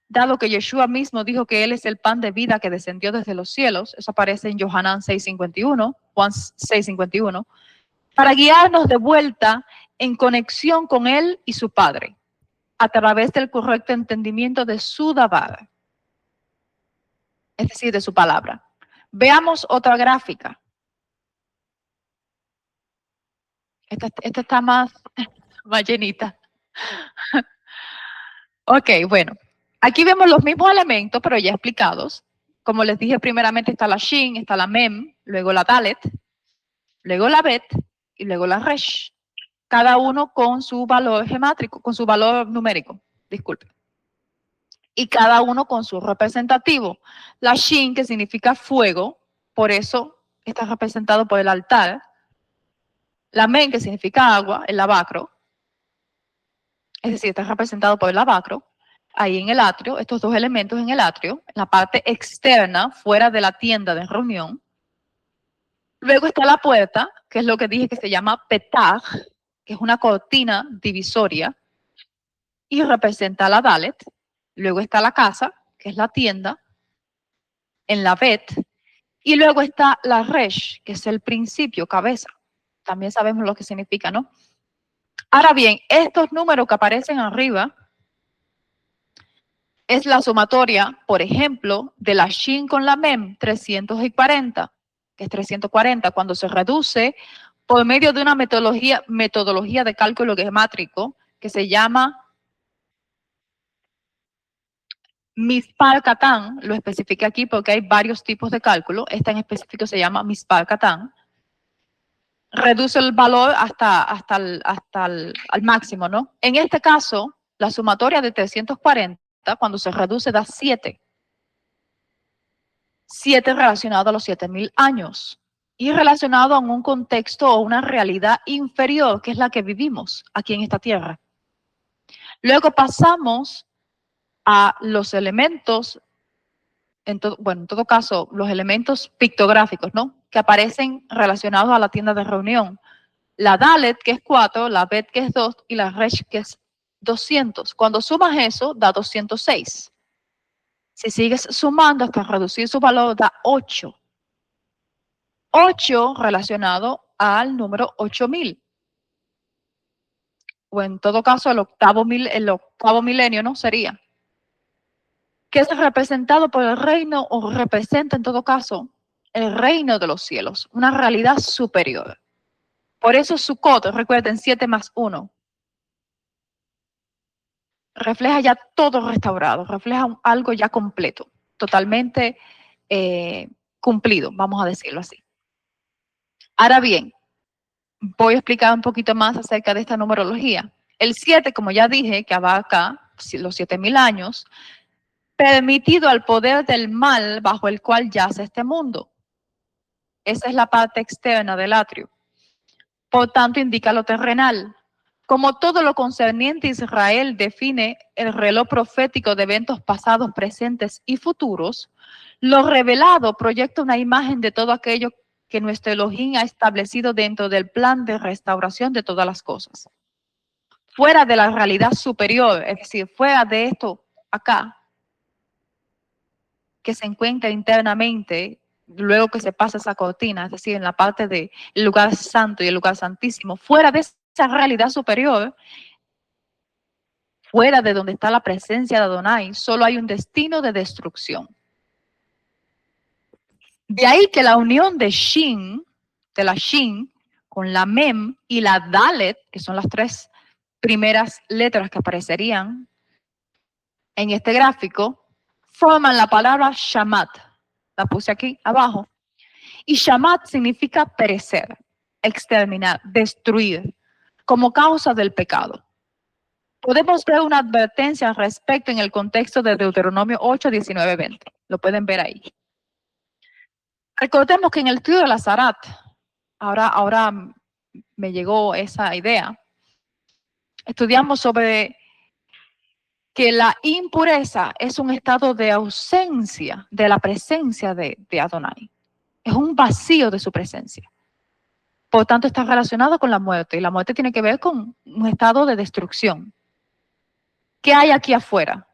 dado que Yeshua mismo dijo que él es el pan de vida que descendió desde los cielos. Eso aparece en Yohanan 6:51, Juan 6:51, para guiarnos de vuelta en conexión con él y su Padre, a través del correcto entendimiento de su davar, es decir, de su palabra. Veamos otra gráfica. Esta está más llenita. Ok, bueno. Aquí vemos los mismos elementos, pero ya explicados. Como les dije, primeramente está la Shin, está la Mem, luego la Dalet, luego la Bet y luego la Resh. Cada uno con su valor gemátrico, con su valor numérico, disculpe. Y cada uno con su representativo. La Shin, que significa fuego, por eso está representado por el altar. La Men, que significa agua, el lavacro, es decir, está representado por el lavacro. Ahí en el atrio, estos dos elementos en el atrio, en la parte externa, fuera de la tienda de reunión. Luego está la puerta, que es lo que dije que se llama petach, que es una cortina divisoria, y representa la Dalet. Luego está la casa, que es la tienda, en la Bet. Y luego está la Resh, que es el principio, cabeza. También sabemos lo que significa, ¿no? Ahora bien, estos números que aparecen arriba es la sumatoria, por ejemplo, de la Shin con la Mem, 340, que es 340. Cuando se reduce por medio de una metodología de cálculo geométrico que se llama Mispal-Catán. Lo especifiqué aquí porque hay varios tipos de cálculo. Esta en específico se llama Mispal-Catán. Reduce el valor al máximo, ¿no? En este caso, la sumatoria de 340, cuando se reduce, da 7. 7 relacionado a los 7000 años y relacionado a un contexto o una realidad inferior, que es la que vivimos aquí en esta tierra. Luego pasamos a los elementos, en todo caso, los elementos pictográficos, ¿no? Que aparecen relacionados a la tienda de reunión. La Dalet, que es 4, la Bet, que es 2, y la Resh, que es 200. Cuando sumas eso, da 206. Si sigues sumando hasta reducir su valor, da 8. 8 relacionado al número 8000. O en todo caso, el octavo milenio, ¿no? Sería. Que es representado por el reino, o representa en todo caso el reino de los cielos, una realidad superior. Por eso Sukkot, recuerden, 7 más 1. Refleja ya todo restaurado, refleja algo ya completo, totalmente cumplido, vamos a decirlo así. Ahora bien, voy a explicar un poquito más acerca de esta numerología. El 7, como ya dije, que abarca los 7000 años, permitido al poder del mal bajo el cual yace este mundo. Esa es la parte externa del atrio. Por tanto, indica lo terrenal. Como todo lo concerniente a Israel define el reloj profético de eventos pasados, presentes y futuros, lo revelado proyecta una imagen de todo aquello que nuestro Elohim ha establecido dentro del plan de restauración de todas las cosas. Fuera de la realidad superior, es decir, fuera de esto acá, que se encuentra internamente, luego que se pasa esa cortina, es decir, en la parte del lugar santo y el lugar santísimo, fuera de esa realidad superior, fuera de donde está la presencia de Adonai, solo hay un destino de destrucción. De ahí que la unión de Shin, de la Shin, con la Mem y la Dalet, que son las 3 primeras letras que aparecerían en este gráfico, forman la palabra Shamat. La puse aquí abajo. Y Shamat significa perecer, exterminar, destruir, como causa del pecado. Podemos ver una advertencia al respecto en el contexto de Deuteronomio 8, 19, 20. Lo pueden ver ahí. Recordemos que en el trío de la Zarat, ahora me llegó esa idea, estudiamos sobre que la impureza es un estado de ausencia de la presencia de Adonai. Es un vacío de su presencia. Por tanto, está relacionado con la muerte. Y la muerte tiene que ver con un estado de destrucción. ¿Qué hay aquí afuera?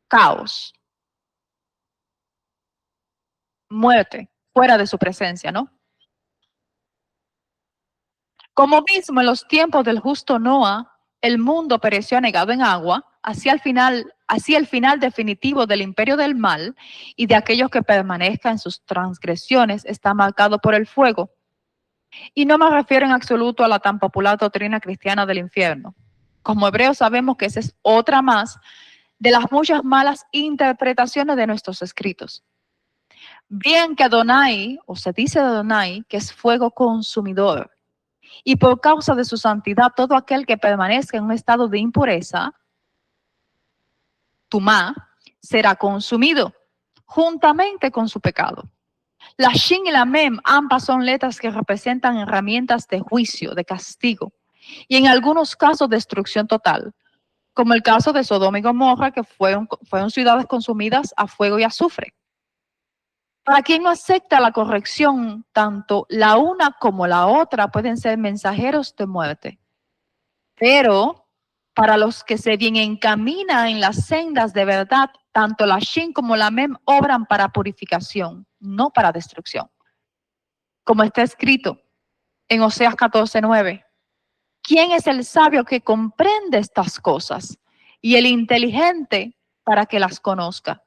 Caos. Muerte, fuera de su presencia, ¿no? Como mismo en los tiempos del justo Noa, el mundo pereció anegado en agua, así el final definitivo del imperio del mal y de aquellos que permanezcan en sus transgresiones está marcado por el fuego. Y no me refiero en absoluto a la tan popular doctrina cristiana del infierno. Como hebreos sabemos que esa es otra más de las muchas malas interpretaciones de nuestros escritos. Bien que Adonai, o se dice de Adonai, que es fuego consumidor, y por causa de su santidad, todo aquel que permanezca en un estado de impureza, tumá, será consumido juntamente con su pecado. La Shin y la Mem, ambas son letras que representan herramientas de juicio, de castigo, y en algunos casos destrucción total, como el caso de Sodoma y Gomorra, que fueron ciudades consumidas a fuego y azufre. Para quien no acepta la corrección, tanto la una como la otra pueden ser mensajeros de muerte. Pero para los que se bien encaminan en las sendas de verdad, tanto la Shin como la Mem obran para purificación, no para destrucción. Como está escrito en Oseas 14:9. ¿Quién es el sabio que comprende estas cosas y el inteligente para que las conozca?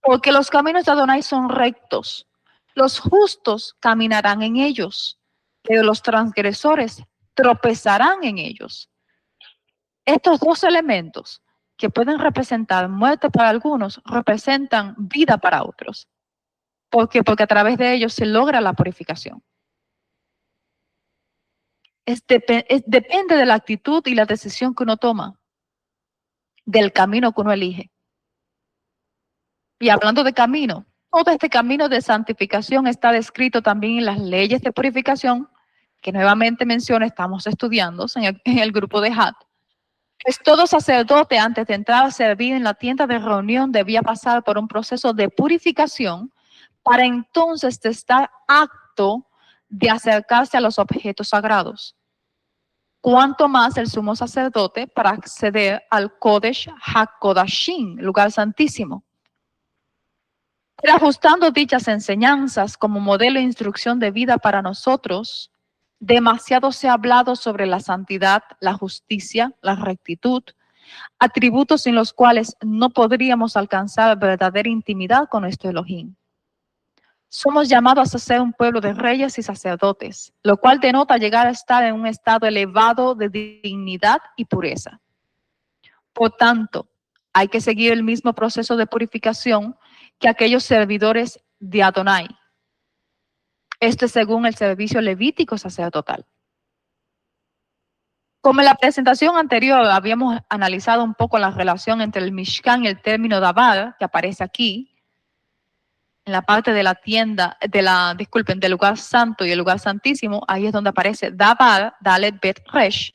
Porque los caminos de Adonai son rectos, los justos caminarán en ellos, pero los transgresores tropezarán en ellos. Estos dos elementos, que pueden representar muerte para algunos, representan vida para otros. ¿Por qué? Porque a través de ellos se logra la purificación. Depende de la actitud y la decisión que uno toma, del camino que uno elige. Y hablando de camino, todo este camino de santificación está descrito también en las leyes de purificación, que nuevamente menciono, estamos estudiando en el grupo de Had. Pues todo sacerdote, antes de entrar a servir en la tienda de reunión, debía pasar por un proceso de purificación para entonces estar apto de acercarse a los objetos sagrados. Cuanto más el sumo sacerdote para acceder al Kodesh HaKodashim, lugar santísimo. Pero ajustando dichas enseñanzas como modelo e instrucción de vida para nosotros, demasiado se ha hablado sobre la santidad, la justicia, la rectitud, atributos sin los cuales no podríamos alcanzar verdadera intimidad con nuestro Elohim. Somos llamados a ser un pueblo de reyes y sacerdotes, lo cual denota llegar a estar en un estado elevado de dignidad y pureza. Por tanto, hay que seguir el mismo proceso de purificación que aquellos servidores de Adonai. Esto es según el servicio levítico sacerdotal. Como en la presentación anterior habíamos analizado un poco la relación entre el Mishkan y el término Dabar, que aparece aquí, en la parte de la tienda, del lugar santo y el lugar santísimo, ahí es donde aparece Dabar, Dalet Bet Resh.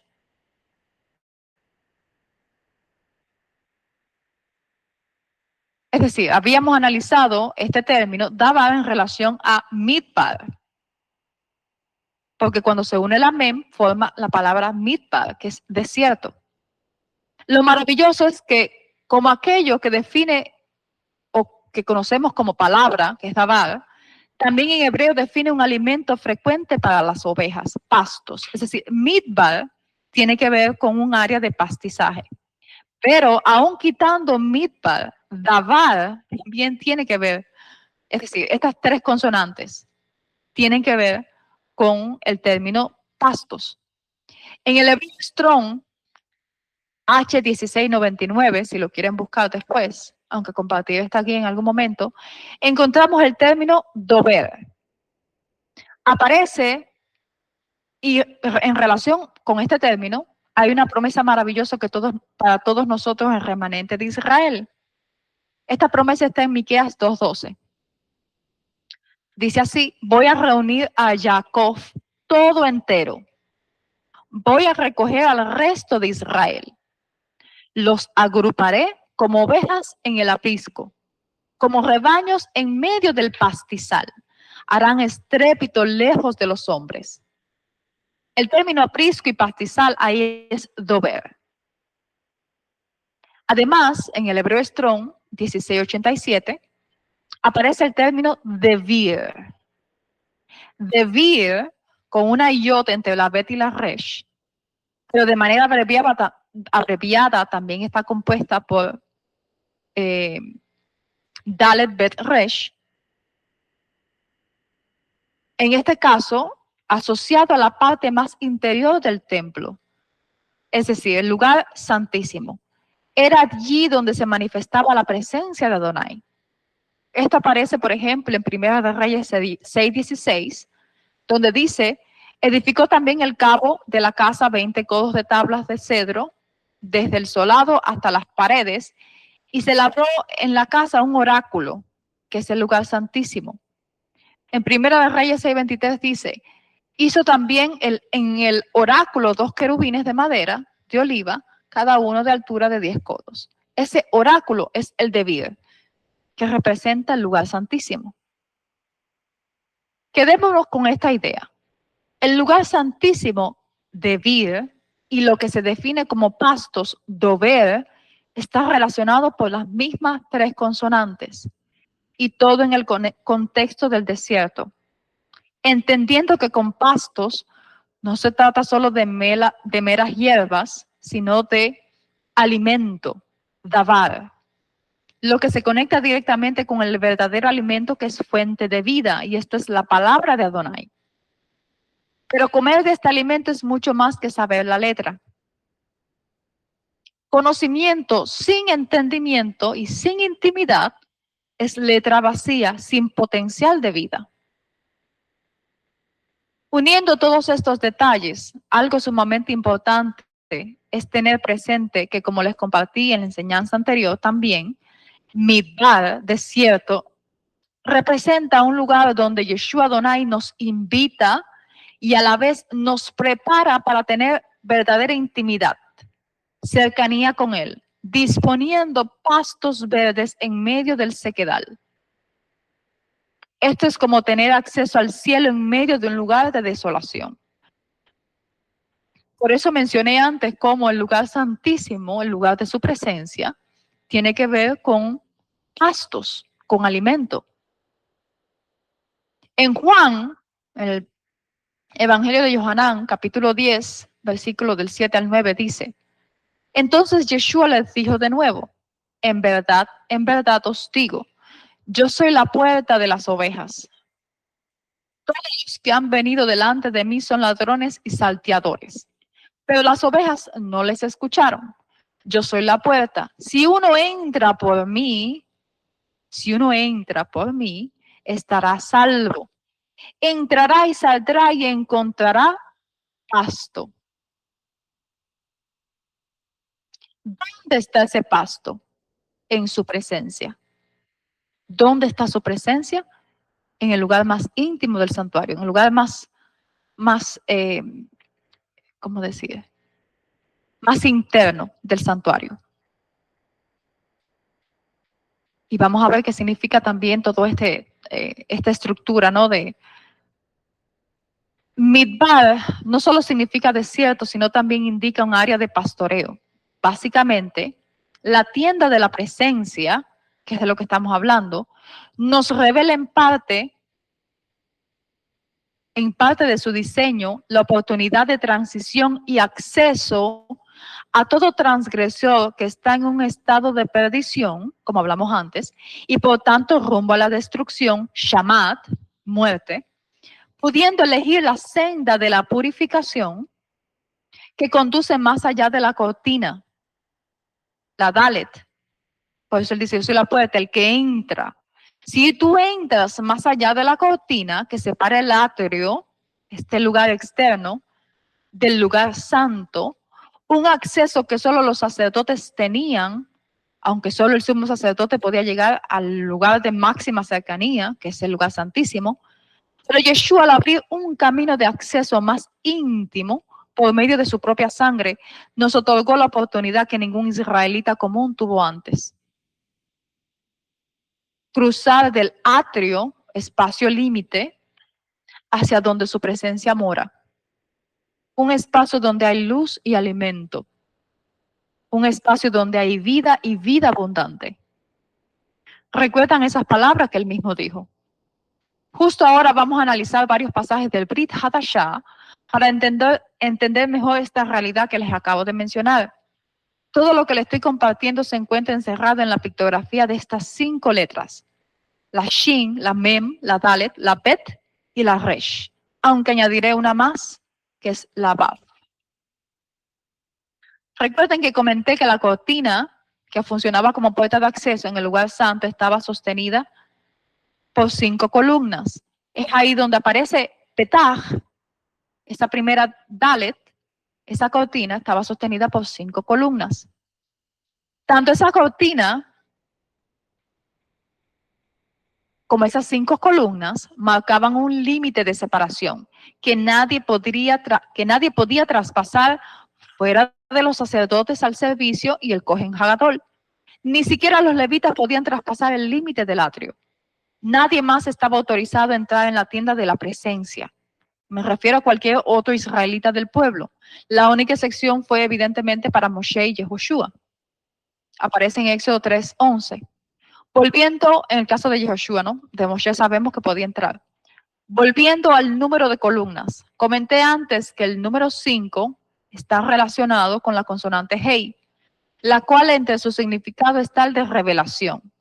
Es decir, habíamos analizado este término Dabar en relación a Midbar, porque cuando se une la Mem forma la palabra Midbar, que es desierto. Lo maravilloso es que como aquello que define o que conocemos como palabra, que es Dabar, también en hebreo define un alimento frecuente para las ovejas, pastos. Es decir, Midbar tiene que ver con un área de pastizaje. Pero aún quitando Midbar, Dabar también tiene que ver, es decir, estas tres consonantes tienen que ver con el término pastos. En el hebreo Strong, H1699, si lo quieren buscar después, aunque compartiré está aquí en algún momento, encontramos el término dober. Aparece, y en relación con este término, hay una promesa maravillosa para todos nosotros, el remanente de Israel. Esta promesa está en Miqueas 2:12. Dice así: voy a reunir a Jacob todo entero. Voy a recoger al resto de Israel. Los agruparé como ovejas en el aprisco, como rebaños en medio del pastizal. Harán estrépito lejos de los hombres. El término aprisco y pastizal ahí es dober. Además, en el hebreo Strong 1687 aparece el término devir. Devir con una yod entre la bet y la resh, pero de manera abreviada también está compuesta por Dalet Bet Resh. En este caso, asociado a la parte más interior del templo, es decir, el lugar santísimo. Era allí donde se manifestaba la presencia de Adonai. Esto aparece, por ejemplo, en Primera de Reyes 6:16, donde dice: edificó también el cabo de la casa 20 codos de tablas de cedro, desde el solado hasta las paredes, y se labró en la casa un oráculo, que es el lugar santísimo. En Primera de Reyes 6:23 dice: hizo también en el oráculo 2 querubines de madera, de oliva, cada uno de altura de 10 codos. Ese oráculo es el devir, que representa el lugar santísimo. Quedémonos con esta idea. El lugar santísimo, devir, y lo que se define como pastos, dover, está relacionado por las mismas tres consonantes, y todo en el contexto del desierto. Entendiendo que con pastos no se trata solo de meras hierbas, sino de alimento, davar, lo que se conecta directamente con el verdadero alimento que es fuente de vida, y esto es la palabra de Adonai. Pero comer de este alimento es mucho más que saber la letra. Conocimiento sin entendimiento y sin intimidad es letra vacía, sin potencial de vida. Uniendo todos estos detalles, algo sumamente importante es tener presente que, como les compartí en la enseñanza anterior también, Midbar, desierto, representa un lugar donde Yeshua Adonai nos invita y a la vez nos prepara para tener verdadera intimidad, cercanía con Él, disponiendo pastos verdes en medio del sequedal. Esto es como tener acceso al cielo en medio de un lugar de desolación. Por eso mencioné antes cómo el lugar santísimo, el lugar de su presencia, tiene que ver con pastos, con alimento. En Juan, en el Evangelio de Yohanan, capítulo 10, versículo del 7 al 9, dice: entonces Yeshua les dijo de nuevo, en verdad os digo, yo soy la puerta de las ovejas. Todos los que han venido delante de mí son ladrones y salteadores, pero las ovejas no les escucharon. Yo soy la puerta. Si uno entra por mí, estará salvo. Entrará y saldrá y encontrará pasto. ¿Dónde está ese pasto? En su presencia. ¿Dónde está su presencia? En el lugar más íntimo del santuario, en el lugar más ¿cómo decir? Más interno del santuario. Y vamos a ver qué significa también todo esta estructura, ¿no? De Midbar no solo significa desierto, sino también indica un área de pastoreo. Básicamente, la tienda de la presencia, que es de lo que estamos hablando, nos revela en parte de su diseño, la oportunidad de transición y acceso a todo transgresor que está en un estado de perdición, como hablamos antes, y por tanto rumbo a la destrucción, shamat, muerte, pudiendo elegir la senda de la purificación que conduce más allá de la cortina, la dalet. Por eso él dice, yo soy la puerta, el que entra. Si tú entras más allá de la cortina que separa el atrio, este lugar externo, del lugar santo, un acceso que solo los sacerdotes tenían, aunque solo el sumo sacerdote podía llegar al lugar de máxima cercanía, que es el lugar santísimo, pero Yeshua, al abrir un camino de acceso más íntimo por medio de su propia sangre, nos otorgó la oportunidad que ningún israelita común tuvo antes. Cruzar del atrio, espacio límite, hacia donde su presencia mora. Un espacio donde hay luz y alimento. Un espacio donde hay vida y vida abundante. ¿Recuerdan esas palabras que él mismo dijo? Justo ahora vamos a analizar varios pasajes del Brit Hadashah para entender mejor esta realidad que les acabo de mencionar. Todo lo que les estoy compartiendo se encuentra encerrado en la pictografía de estas 5 letras. La Shin, la Mem, la Dalet, la Bet y la Resh. Aunque añadiré una más, que es la Vav. Recuerden que comenté que la cortina, que funcionaba como puerta de acceso en el lugar santo, estaba sostenida por 5 columnas. Es ahí donde aparece Petach, esa primera Dalet, esa cortina estaba sostenida por 5 columnas. Tanto esa cortina como esas 5 columnas marcaban un límite de separación que nadie podía traspasar fuera de los sacerdotes al servicio y el Cohen Hagadol. Ni siquiera los levitas podían traspasar el límite del atrio. Nadie más estaba autorizado a entrar en la tienda de la presencia. Me refiero a cualquier otro israelita del pueblo. La única excepción fue evidentemente para Moshe y Yehoshua. Aparece en Éxodo 3:11. Volviendo, en el caso de Yehoshua, ¿no? De Moshe sabemos que podía entrar. Volviendo al número de columnas. Comenté antes que el número 5 está relacionado con la consonante Hei, la cual entre su significado está el de revelación.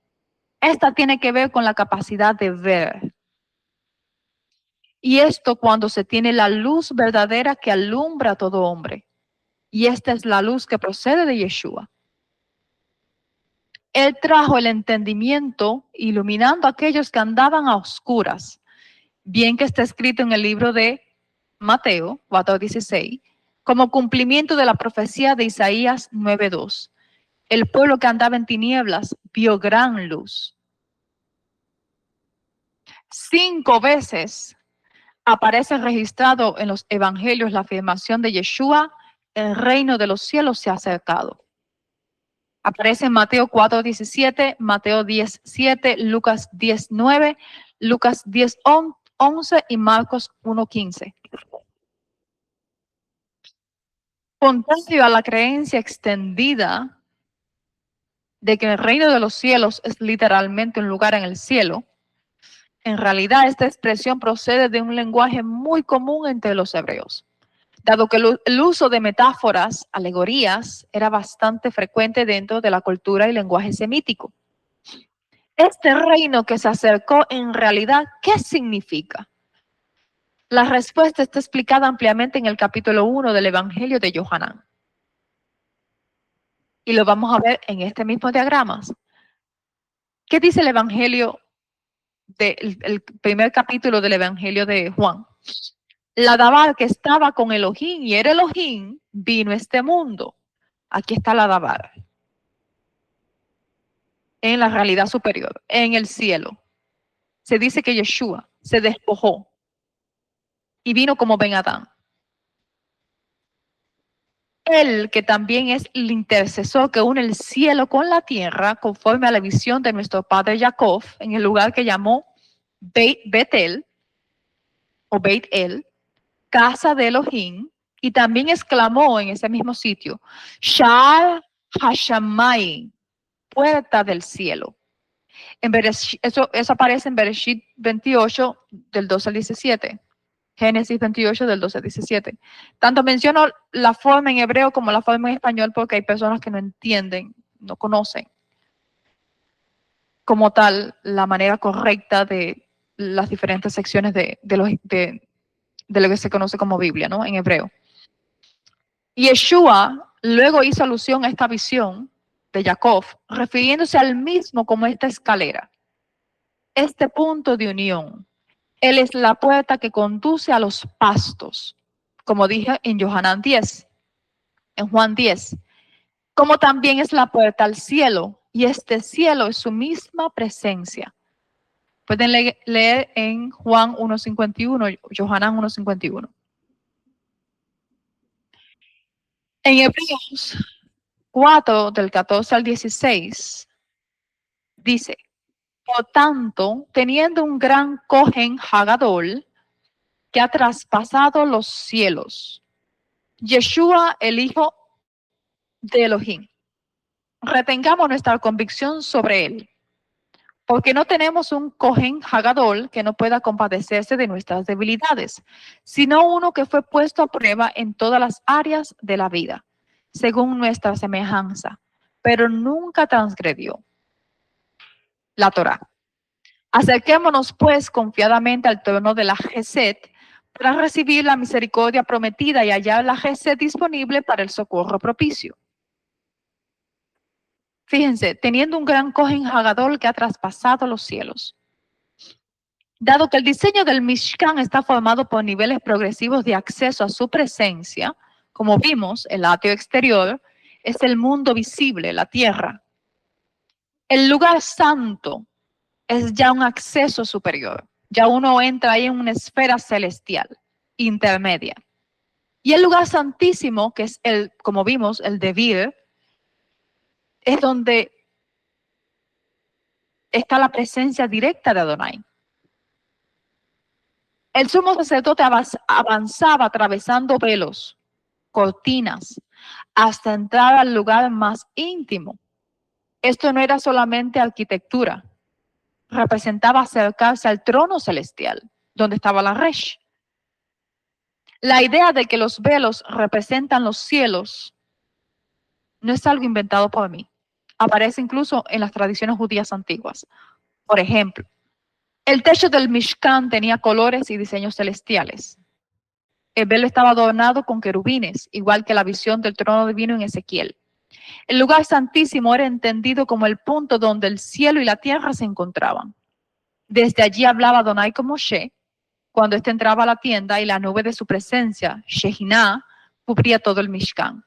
Esta tiene que ver con la capacidad de ver. Y esto cuando se tiene la luz verdadera que alumbra a todo hombre. Y esta es la luz que procede de Yeshua. Él trajo el entendimiento, iluminando a aquellos que andaban a oscuras. Bien que está escrito en el libro de Mateo 4:16, como cumplimiento de la profecía de Isaías 9:2. El pueblo que andaba en tinieblas vio gran luz. 5 veces aparece registrado en los evangelios la afirmación de Yeshua: el reino de los cielos se ha acercado. Aparece en Mateo 4:17, Mateo 10:7, Lucas 10:9, Lucas 10:11 y Marcos 1:15. Contrario a la creencia extendida de que el reino de los cielos es literalmente un lugar en el cielo, en realidad esta expresión procede de un lenguaje muy común entre los hebreos, dado que el uso de metáforas, alegorías, era bastante frecuente dentro de la cultura y lenguaje semítico. Este reino que se acercó, en realidad, ¿qué significa? La respuesta está explicada ampliamente en el capítulo 1 del Evangelio de Yohanan. Y lo vamos a ver en este mismo diagrama. ¿Qué dice el Evangelio el primer capítulo del Evangelio de Juan? La Dabar que estaba con Elohim y era Elohim, vino a este mundo. Aquí está la Dabar. En la realidad superior, en el cielo. Se dice que Yeshua se despojó y vino como Ben Adán. Él, que también es el intercesor que une el cielo con la tierra, conforme a la visión de nuestro padre Jacob, en el lugar que llamó Betel, o Beit El, casa de Elohim, y también exclamó en ese mismo sitio: Sha'ar Hashamay, puerta del cielo. Eso aparece en Bereshit 28, del 12 al 17. Génesis 28, del 12 al 17. Tanto menciono la forma en hebreo como la forma en español porque hay personas que no entienden, no conocen como tal la manera correcta de las diferentes secciones de lo que se conoce como Biblia, ¿no? En hebreo. Y Yeshua luego hizo alusión a esta visión de Jacob, refiriéndose al mismo como esta escalera, este punto de unión. Él es la puerta que conduce a los pastos, como dije en Yohanan 10, en Juan 10, como también es la puerta al cielo, y este cielo es su misma presencia. Pueden leer en Juan 1:51, Yohanan 1:51. En Hebreos 4, del 14 al 16, dice: por tanto, teniendo un gran Cohen Hagadol que ha traspasado los cielos, Yeshua, el Hijo de Elohim, retengamos nuestra convicción sobre él, porque no tenemos un Cohen Hagadol que no pueda compadecerse de nuestras debilidades, sino uno que fue puesto a prueba en todas las áreas de la vida, según nuestra semejanza, pero nunca transgredió la Torá. Acerquémonos pues confiadamente al trono de la Geset para recibir la misericordia prometida y hallar la Geset disponible para el socorro propicio. Fíjense, teniendo un gran Cohen Hagadol que ha traspasado los cielos. Dado que el diseño del Mishkan está formado por niveles progresivos de acceso a su presencia, como vimos, el atrio exterior es el mundo visible, la tierra. El lugar santo es ya un acceso superior. Ya uno entra ahí en una esfera celestial, intermedia. Y el lugar santísimo, que es como vimos, el Devir, es donde está la presencia directa de Adonai. El sumo sacerdote avanzaba atravesando velos, cortinas, hasta entrar al lugar más íntimo. Esto no era solamente arquitectura, representaba acercarse al trono celestial, donde estaba la Resh. La idea de que los velos representan los cielos no es algo inventado por mí. Aparece incluso en las tradiciones judías antiguas. Por ejemplo, El techo del Mishkan tenía colores y diseños celestiales. El velo estaba adornado con querubines, igual que la visión del trono divino en Ezequiel. El lugar santísimo era entendido como el punto donde el cielo y la tierra se encontraban. Desde allí hablaba Adonai con Moshe cuando éste entraba a la tienda y la nube de su presencia, Shekinah, cubría todo el Mishkan.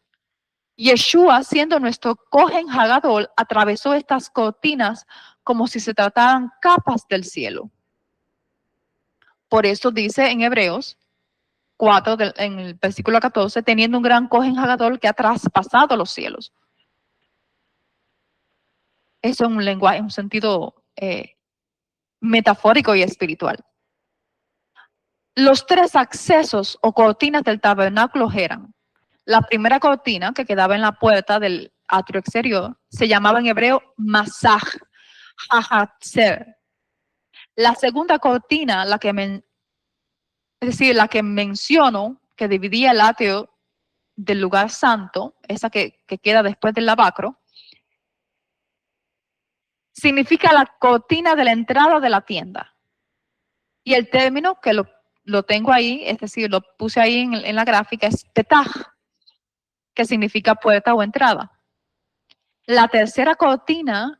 Yeshua, siendo nuestro Kohen Hagadol, atravesó estas cortinas como si se trataran capas del cielo. Por eso dice en Hebreos 4, en el versículo 14, teniendo un gran Kohen Hagadol que ha traspasado los cielos. Eso es un lenguaje, un sentido metafórico y espiritual. Los 3 accesos o cortinas del tabernáculo eran: la primera cortina, que quedaba en la puerta del atrio exterior, se llamaba en hebreo Masaj HaHatzer. La segunda cortina, la que menciono, que dividía el atrio del lugar santo, esa que queda después del lavacro, significa la cortina de la entrada de la tienda. Y el término que lo tengo ahí, es decir, lo puse ahí en la gráfica, es Petah, que significa puerta o entrada. La tercera cortina,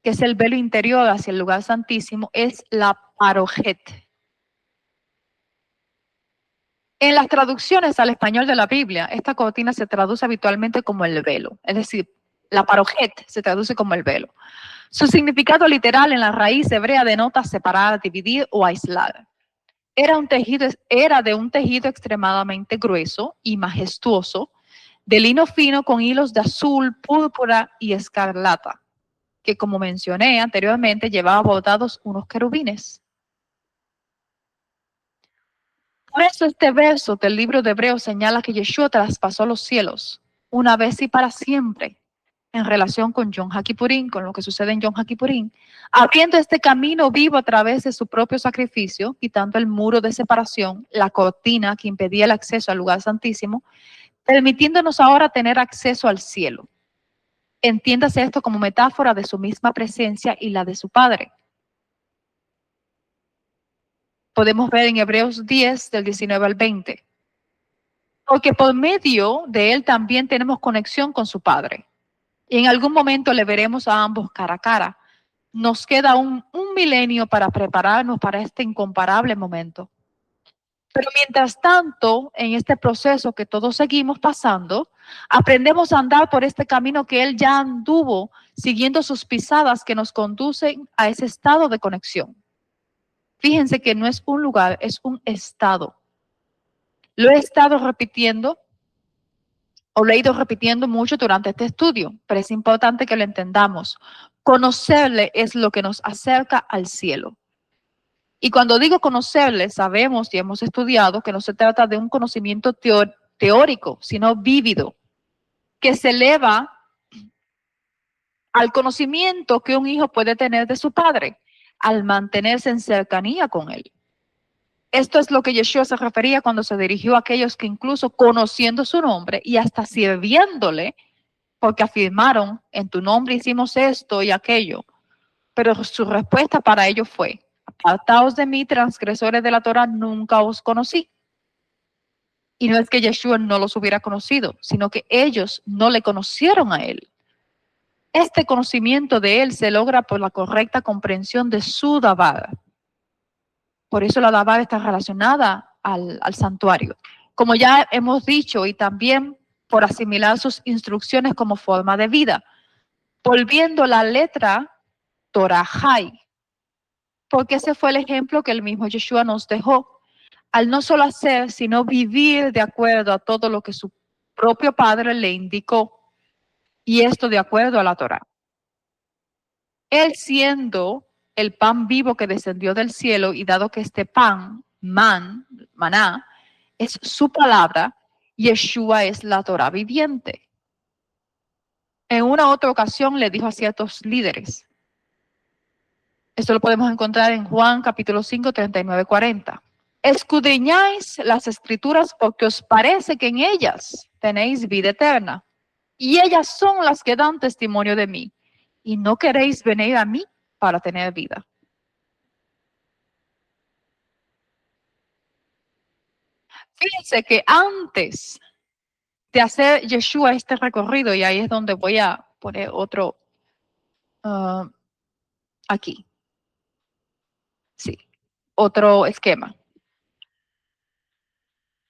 que es el velo interior hacia el lugar santísimo, es la Parojet. En las traducciones al español de la Biblia, esta cortina se traduce habitualmente como el velo, es decir, la Parojet se traduce como el velo. Su significado literal en la raíz hebrea denota separar, dividir o aislar. Era de un tejido extremadamente grueso y majestuoso, de lino fino con hilos de azul, púrpura y escarlata, que, como mencioné anteriormente, llevaba bordados unos querubines. Por eso este verso del libro de Hebreos señala que Yeshua traspasó los cielos una vez y para siempre, en relación con Yom HaKippurim, con lo que sucede en Yom HaKippurim, abriendo este camino vivo a través de su propio sacrificio, quitando el muro de separación, la cortina que impedía el acceso al lugar santísimo, permitiéndonos ahora tener acceso al cielo. Entiéndase esto como metáfora de su misma presencia y la de su Padre. Podemos ver en Hebreos 10, del 19 al 20. Porque por medio de él también tenemos conexión con su Padre. Y en algún momento le veremos a ambos cara a cara. Nos queda un milenio para prepararnos para este incomparable momento. Pero mientras tanto, en este proceso que todos seguimos pasando, aprendemos a andar por este camino que él ya anduvo, siguiendo sus pisadas que nos conducen a ese estado de conexión. Fíjense que no es un lugar, es un estado. Lo he estado repitiendo, o lo he ido repitiendo mucho durante este estudio, pero es importante que lo entendamos. Conocerle es lo que nos acerca al cielo. Y cuando digo conocerle, sabemos y hemos estudiado que no se trata de un conocimiento teórico, sino vívido, que se eleva al conocimiento que un hijo puede tener de su padre, al mantenerse en cercanía con él. Esto es lo que Yeshua se refería cuando se dirigió a aquellos que incluso conociendo su nombre y hasta sirviéndole, porque afirmaron, en tu nombre hicimos esto y aquello, pero su respuesta para ellos fue: apartaos de mí, transgresores de la Torah, nunca os conocí. Y no es que Yeshua no los hubiera conocido, sino que ellos no le conocieron a él. Este conocimiento de él se logra por la correcta comprensión de su davar. Por eso la davar está relacionada al santuario. Como ya hemos dicho, y también por asimilar sus instrucciones como forma de vida. Volviendo la letra Torahai, porque ese fue el ejemplo que el mismo Yeshua nos dejó, al no solo hacer, sino vivir de acuerdo a todo lo que su propio Padre le indicó, y esto de acuerdo a la Torah. Él siendo el pan vivo que descendió del cielo, y dado que este pan, maná, es su palabra, Yeshua es la Torah viviente. En una otra ocasión le dijo a ciertos líderes, esto lo podemos encontrar en Juan capítulo 5, 39, 40. Escudriñáis las escrituras porque os parece que en ellas tenéis vida eterna. Y ellas son las que dan testimonio de mí. Y no queréis venir a mí para tener vida. Fíjense que antes de hacer Yeshua este recorrido, y ahí es donde voy a poner otro aquí. Sí, otro esquema.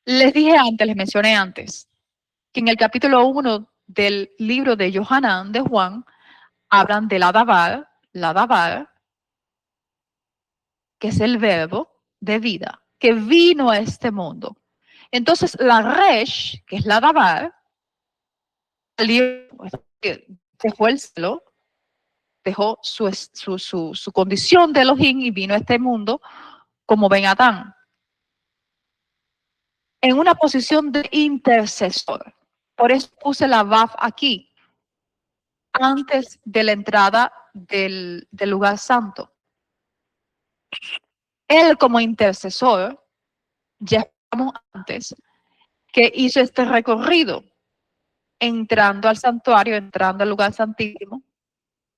Les dije antes, les mencioné antes, que en el capítulo 1 del libro de Yohanan de Juan, hablan de la dabar, que es el verbo de vida, que vino a este mundo. Entonces, la resh, que es la dabar, dejó el cielo, dejó su condición de Elohim y vino a este mundo como Ben Adán, en una posición de intercesor. Por eso puse la Vav aquí, antes de la entrada del lugar santo. Él como intercesor, ya estamos antes, que hizo este recorrido, entrando al santuario, entrando al lugar santísimo,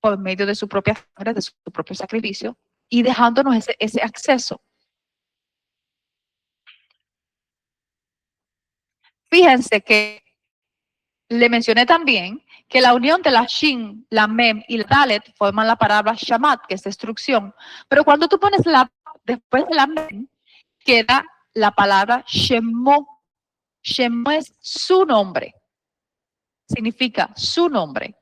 por medio de su propia sangre, de su propio sacrificio, y dejándonos ese acceso. Fíjense que le mencioné también que la unión de la Shin, la Mem y la Dalet forman la palabra Shamat, que es destrucción. Pero cuando tú pones la después de la Mem, queda la palabra Shemo. Shemo es su nombre. Significa su nombre.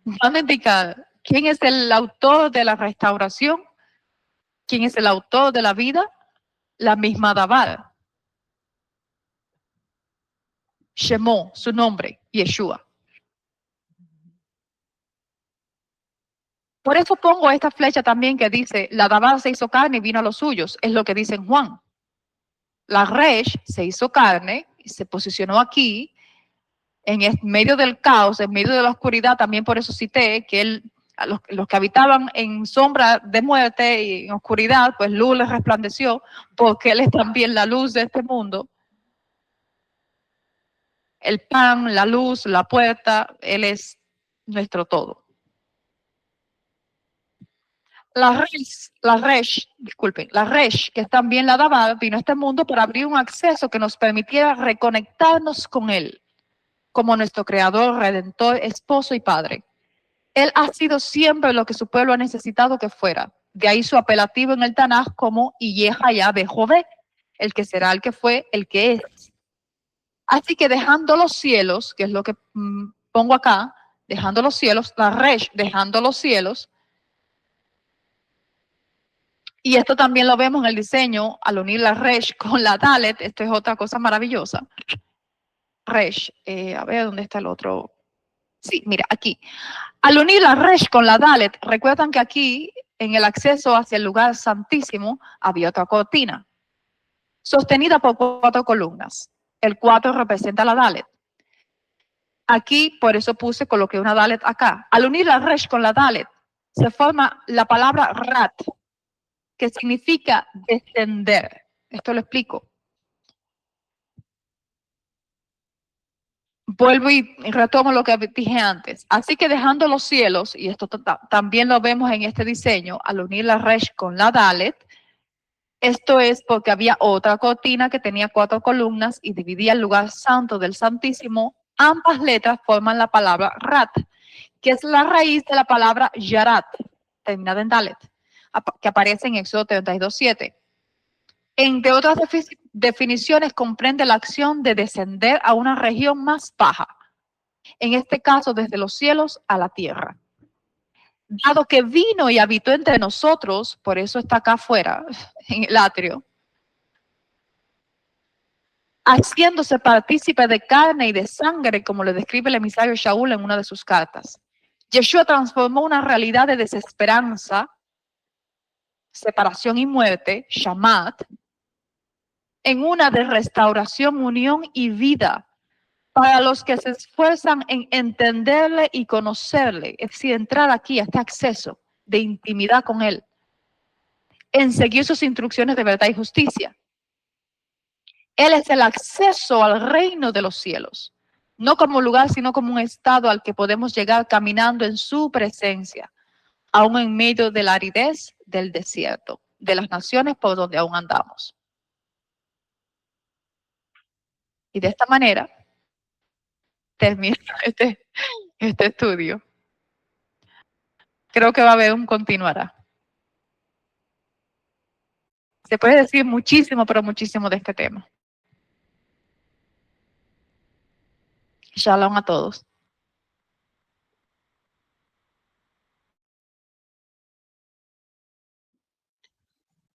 Van a indicar quién es el autor de la restauración, quién es el autor de la vida, la misma Dabar. Shemo, su nombre, Yeshua. Por eso pongo esta flecha también que dice, la Dabar se hizo carne y vino a los suyos, es lo que dice en Juan. La Resh se hizo carne y se posicionó aquí, en medio del caos, en medio de la oscuridad, también por eso cité que los que habitaban en sombra de muerte y en oscuridad, pues luz les resplandeció, porque Él es también la luz de este mundo. El pan, la luz, la puerta, Él es nuestro todo. La Resh, que es también la Dabar, vino a este mundo para abrir un acceso que nos permitiera reconectarnos con Él, como nuestro Creador, Redentor, Esposo y Padre. Él ha sido siempre lo que su pueblo ha necesitado que fuera. De ahí su apelativo en el Tanaj como Yeha Jové, el que será, el que fue, el que es. Así que dejando los cielos, que es lo que pongo acá, dejando los cielos, la Resh, dejando los cielos. Y esto también lo vemos en el diseño, al unir la Resh con la Dalet, esto es otra cosa maravillosa. Resh, a ver, ¿dónde está el otro? Sí, mira, aquí. Al unir la Resh con la Dalet, recuerdan que aquí, en el acceso hacia el lugar santísimo, había otra cortina, sostenida por 4 columnas. El 4 representa la Dalet. Aquí, por eso coloqué una Dalet acá. Al unir la Resh con la Dalet, se forma la palabra Rat, que significa descender. Esto lo explico. Vuelvo y retomo lo que dije antes. Así que dejando los cielos, y esto también lo vemos en este diseño, al unir la Resh con la Dalet, esto es porque había otra cortina que tenía 4 columnas y dividía el lugar santo del Santísimo. Ambas letras forman la palabra Rat, que es la raíz de la palabra Yarat, terminada en Dalet, que aparece en Éxodo 32:7. Entre otras definiciones, comprende la acción de descender a una región más baja, en este caso desde los cielos a la tierra. Dado que vino y habitó entre nosotros, por eso está acá afuera, en el atrio, haciéndose partícipe de carne y de sangre, como le describe el emisario Shaul en una de sus cartas. Yeshua transformó una realidad de desesperanza, separación y muerte, Shamat, en una de restauración, unión y vida para los que se esfuerzan en entenderle y conocerle, es decir, entrar aquí a este acceso de intimidad con Él, en seguir sus instrucciones de verdad y justicia. Él es el acceso al reino de los cielos, no como lugar, sino como un estado al que podemos llegar caminando en su presencia, aún en medio de la aridez del desierto, de las naciones por donde aún andamos. Y de esta manera termino este estudio. Creo que va a haber un continuará. Se puede decir muchísimo, pero muchísimo de este tema. Shalom a todos.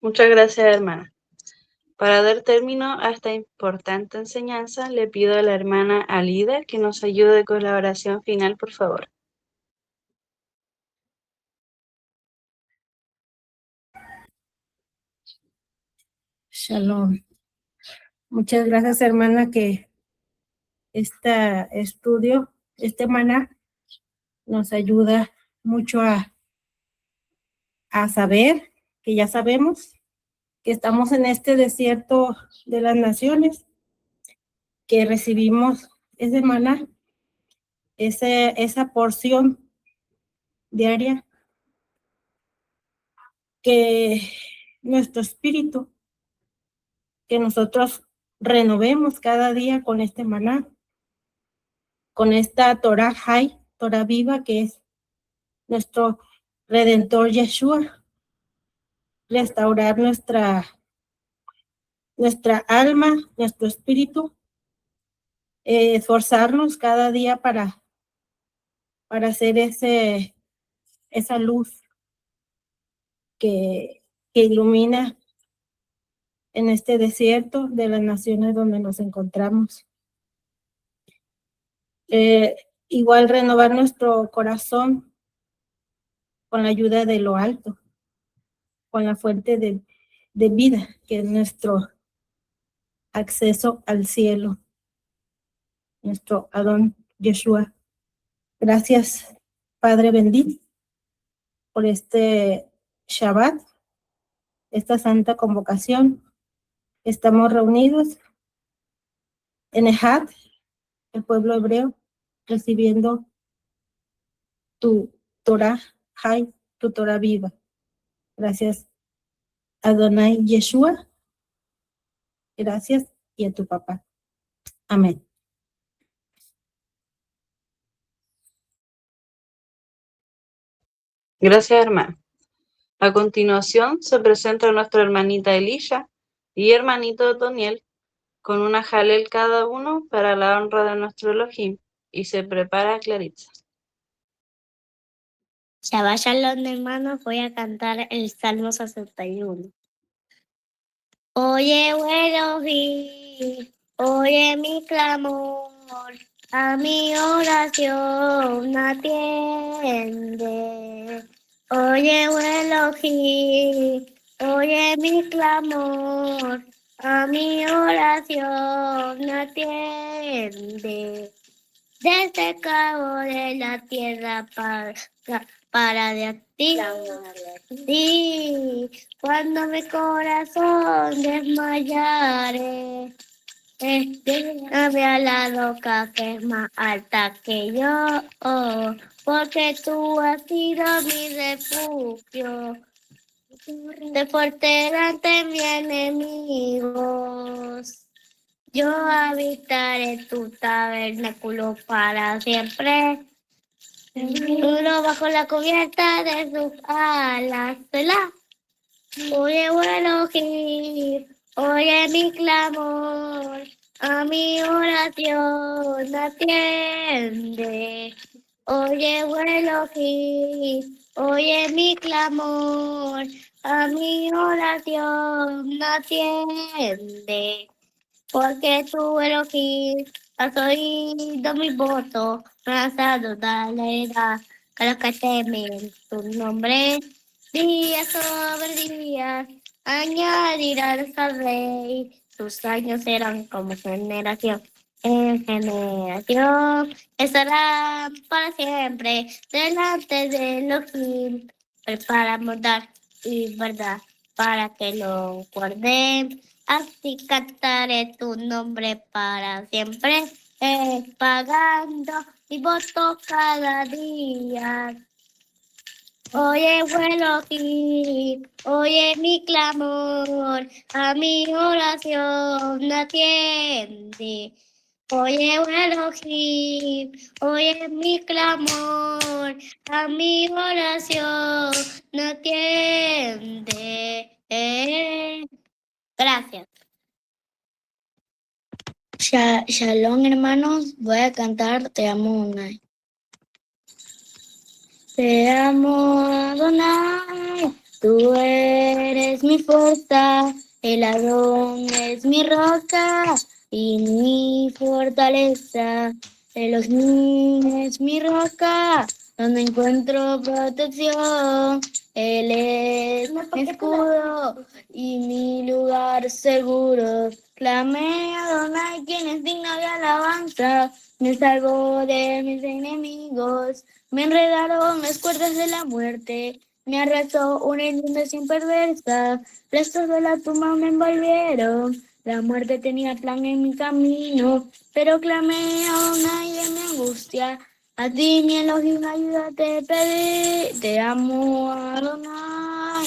Muchas gracias, hermana. Para dar término a esta importante enseñanza, le pido a la hermana Alida que nos ayude con la oración final, por favor. Shalom. Muchas gracias, hermana, que este estudio, este maná, nos ayuda mucho a saber, que ya sabemos, que estamos en este desierto de las naciones, que recibimos ese maná, esa porción diaria, que nuestro espíritu, que nosotros renovemos cada día con este maná, con esta Torah Hay, Torah viva, que es nuestro Redentor Yeshua, restaurar nuestra alma, nuestro espíritu, esforzarnos cada día para hacer esa luz que ilumina en este desierto de las naciones donde nos encontramos. Igual renovar nuestro corazón con la ayuda de lo alto, con la fuente de vida, que es nuestro acceso al cielo, nuestro Adón Yeshua. Gracias, Padre bendito, por este Shabbat, esta santa convocación. Estamos reunidos en Ejad, el pueblo hebreo, recibiendo tu Torah Hay, tu Torah viva. Gracias, Adonai Yeshua. Gracias, y a tu papá. Amén. Gracias, hermana. A continuación se presenta nuestra hermanita Elisha y hermanito Otoniel con una jalel cada uno para la honra de nuestro Elohim, y se prepara Claritza. Shabbat Shalom, hermanos, voy a cantar el Salmo 61. Oye, Elohim, oye mi clamor, a mi oración atiende. Oye, Elohim, oye mi clamor, a mi oración atiende. Desde el cabo de la tierra para de ti. Sí, cuando mi corazón desmayare, dame a la roca que es más alta que yo, porque tú has sido mi refugio, de fuerte ante mis enemigos. Yo habitaré tu tabernáculo para siempre. Uno bajo la cubierta de sus alas. ¿Verdad? Oye, Elohim, oye mi clamor, a mi oración atiende. Oye, Elohim, oye mi clamor, a mi oración atiende. Porque tú, Elohim, has oído mi voto, me has dado la a los que temen tu nombre. Día sobre día, añadirás al rey, sus años serán como generación en generación. Estarán para siempre delante de Elohim, para mudar y verdad, para que lo guarden. Así cantaré tu nombre para siempre. pagando mi voto cada día. Oye, Elohim, oye mi clamor, a mi oración atiende. Oye, Elohim, oye mi clamor, a mi oración atiende. Gracias. Shalom, hermanos, voy a cantar Te amo, Adonai. Te amo, Adonai, tú eres mi fuerza, el Adón es mi roca y mi fortaleza. Elohim es mi roca, donde encuentro protección. Él es mi escudo y mi lugar seguro. Clamé a Adonai, quien es digno de alabanza, me salvó de mis enemigos. Me enredaron las cuerdas de la muerte, me arrasó una inundación perversa, restos de la tumba me envolvieron, la muerte tenía plan en mi camino, pero clamé a Adonai en mi angustia, a ti mi Elohim ayuda te pedí, te amo Adonai,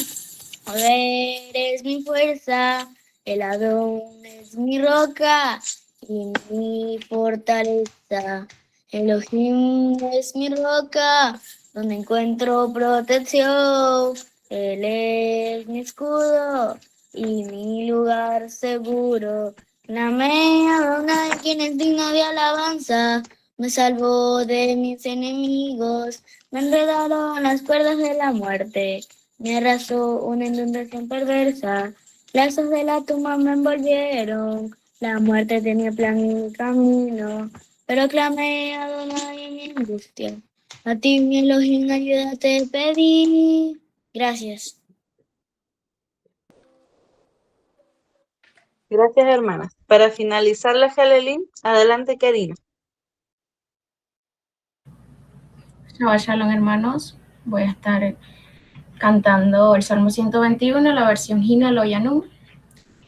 eres mi fuerza, el Adón es mi roca y mi fortaleza. Elohim es mi roca, donde encuentro protección. Él es mi escudo y mi lugar seguro. Clamé a Adonai, quien es digno de alabanza. Me salvó de mis enemigos. Me enredaron las cuerdas de la muerte. Me arrasó una inundación perversa. Lazos de la tumba me envolvieron. La muerte tenía plan en mi camino. Pero clamé a Adonai en mi angustia. A ti, mi Elohim, ayuda te pedí. Gracias. Gracias, hermanas. Para finalizar la Jalelín, adelante, Karina. Shalom, hermanos. Voy a estar cantando el Salmo 121, la versión Hina Lo Yanum.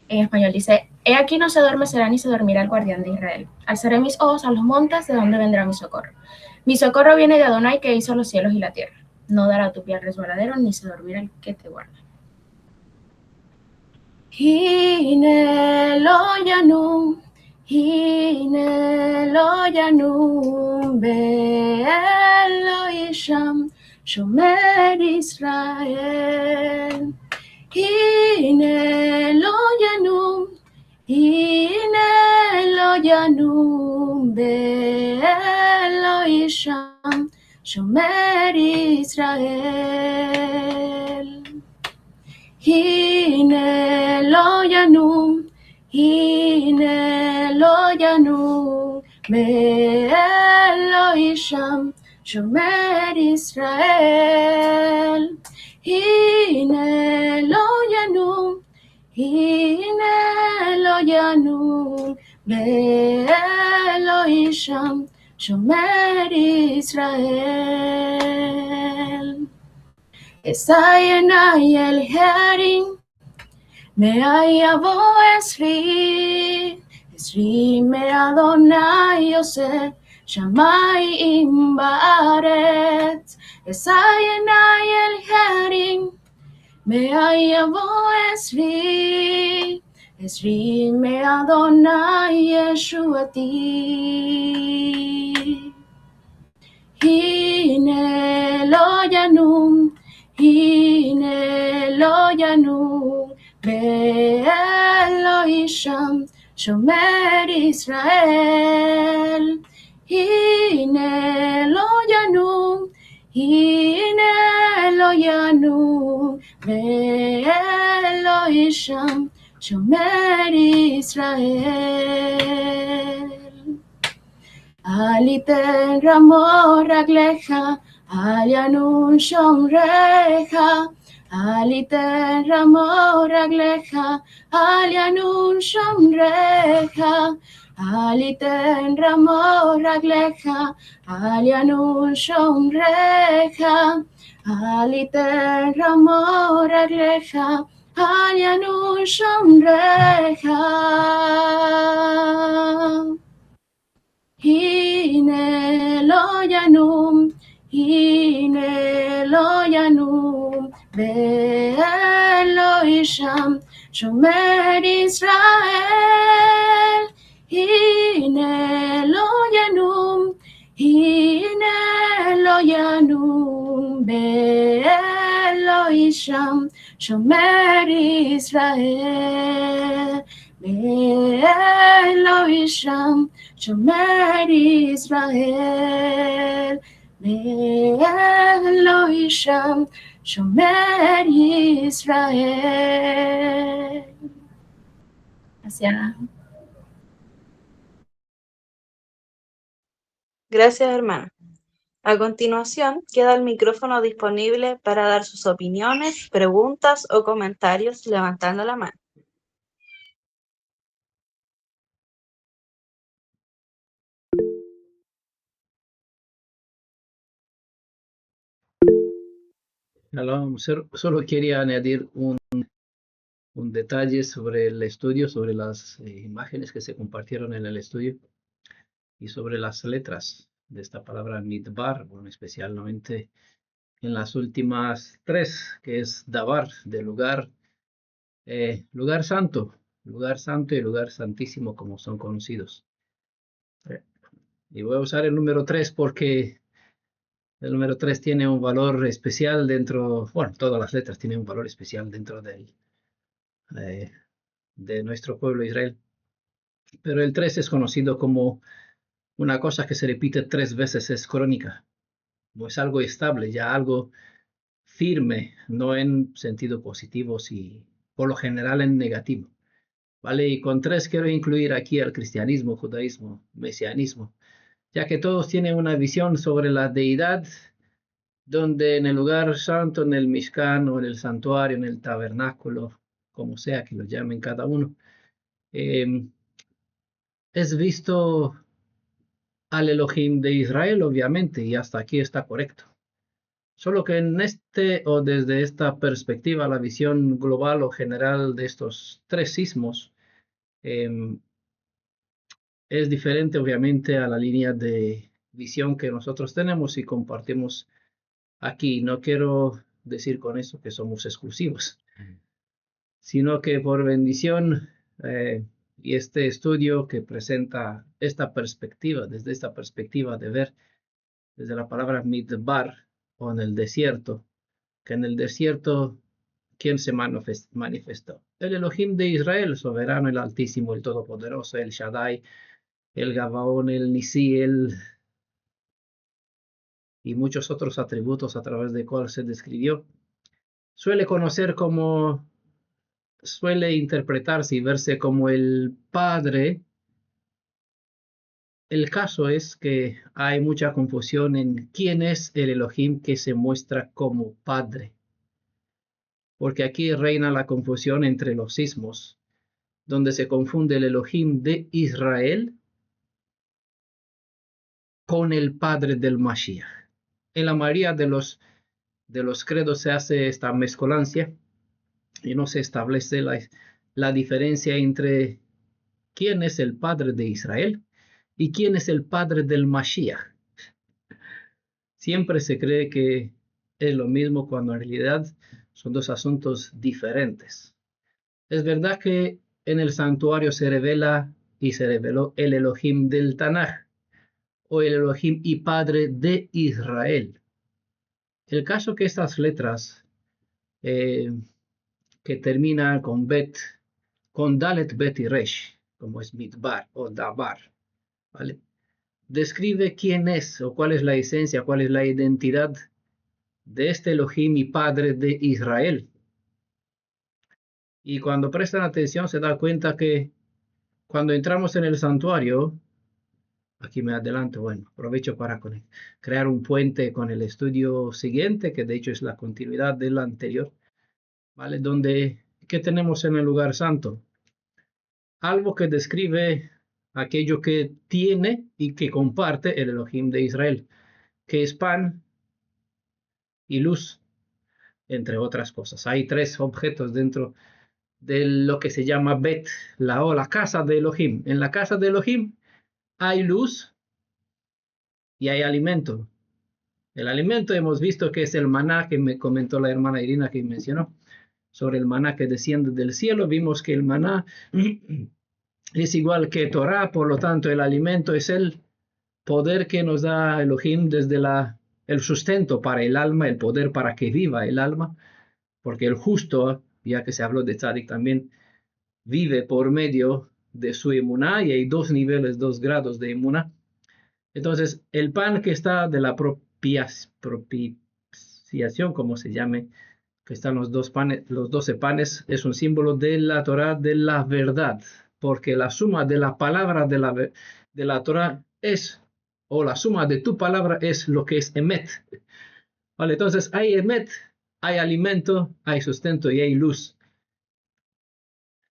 En español dice: He aquí no se adormecerá ni se dormirá el guardián de Israel. Alzaré mis ojos a los montes, ¿de dónde vendrá mi socorro? Mi socorro viene de Adonai, que hizo los cielos y la tierra. No dará tu pie al resbaladero, ni se dormirá el que te guarda. Hine lo yanum, hine lo yanum, be'elo isham, shomer Israel. Hine lo yanum, be'elo isham, shomer Israel. Hine lo yanum, be'elo isham, shomer Israel. Hine lo yanum, be'elo isham, shomer Israel. Esayenai el herim, me'ayavo esri me Adonai Yosef, shamayim ba'aretz. Esayenai el herim, me'ayavo esri me Adonai Yeshuati. Hine lo yanum, be'elo isham, shomer Israel. Hine lo yanum, be'elo isham, shomer Israel. Aliten ramo ragleja, al yanun shomreja. Aliten ramo ragleja, al yanun shomreja. Aliten ramo ragleja, al yanun shomreja. Aliten ramo ragleja, al yanun shomreja. הנה לא ינום, הנה לא ינום, ואלוהי שם שומר ישראל. הנה לא ינום, הנה לא ינום, באלוהי שם שומר ישראל. באלוהי שם שומר ישראל. באלוהי שם שומר ישראל. Gracias. Gracias, hermana. A continuación, queda el micrófono disponible para dar sus opiniones, preguntas o comentarios levantando la mano. Shalom. Solo quería añadir un detalle sobre el estudio, sobre las imágenes que se compartieron en el estudio y sobre las letras de esta palabra midbar, bueno, especialmente en las últimas tres, que es davar, de lugar santo y lugar santísimo, como son conocidos. Y voy a usar el número 3 porque el número 3 tiene un valor especial dentro, bueno, todas las letras tienen un valor especial dentro de nuestro pueblo Israel. Pero el 3 es conocido como una cosa que se repite 3 veces, es crónica. No es algo estable, ya algo firme, no en sentido positivo, sino por lo general en negativo. ¿Vale? Y con 3 quiero incluir aquí al cristianismo, judaísmo, mesianismo, ya que todos tienen una visión sobre la deidad, donde en el lugar santo, en el Mishkan o en el santuario, en el tabernáculo, como sea que lo llamen cada uno, es visto al Elohim de Israel, obviamente, y hasta aquí está correcto. Solo que desde esta perspectiva, la visión global o general de estos 3 sismos es diferente, obviamente, a la línea de visión que nosotros tenemos y compartimos aquí. No quiero decir con eso que somos exclusivos, sino que por bendición y este estudio que presenta esta perspectiva, desde esta perspectiva de ver desde la palabra midbar o en el desierto, que en el desierto, ¿quién se manifestó? El Elohim de Israel, soberano, el Altísimo, el Todopoderoso, el Shaddai, el Gabaón, el Nisi, y muchos otros atributos a través de cuales se describió. Suele interpretarse y verse como el Padre. El caso es que hay mucha confusión en quién es el Elohim que se muestra como Padre. Porque aquí reina la confusión entre los sismos, donde se confunde el Elohim de Israel con el Padre del Mashiach. En la mayoría de los credos se hace esta mezcolancia y no se establece la diferencia entre quién es el Padre de Israel y quién es el Padre del Mashiach. Siempre se cree que es lo mismo cuando en realidad son 2 asuntos diferentes. Es verdad que en el santuario se revela y se reveló el Elohim del Tanaj, o el Elohim y Padre de Israel. El caso que estas letras que terminan con Bet, con Dalet, Bet y Resh, como es Midbar o Dabar, ¿vale? Describe quién es o cuál es la esencia, cuál es la identidad de este Elohim y Padre de Israel. Y cuando prestan atención se da cuenta que cuando entramos en el santuario, aquí me adelanto, bueno, aprovecho para crear un puente con el estudio siguiente, que de hecho es la continuidad del anterior, ¿vale? Donde, ¿qué tenemos en el lugar santo? Algo que describe aquello que tiene y que comparte el Elohim de Israel, que es pan y luz, entre otras cosas. Hay 3 objetos dentro de lo que se llama Bet, la casa de Elohim. En la casa de Elohim hay luz y hay alimento. El alimento hemos visto que es el maná que me comentó la hermana Irina que mencionó sobre el maná que desciende del cielo. Vimos que el maná es igual que Torah, por lo tanto el alimento es el poder que nos da Elohim desde el sustento para el alma, el poder para que viva el alma, porque el justo, ya que se habló de Tzadik también, vive por medio de su emuná, y hay dos niveles, 2 grados de emuná. Entonces, el pan que está de la propiciación, como se llame, que están los 12 panes, es un símbolo de la Torah, de la verdad, porque la suma de la palabra de la Torah es, o la suma de tu palabra es lo que es emet. Vale, entonces hay emet, hay alimento, hay sustento y hay luz.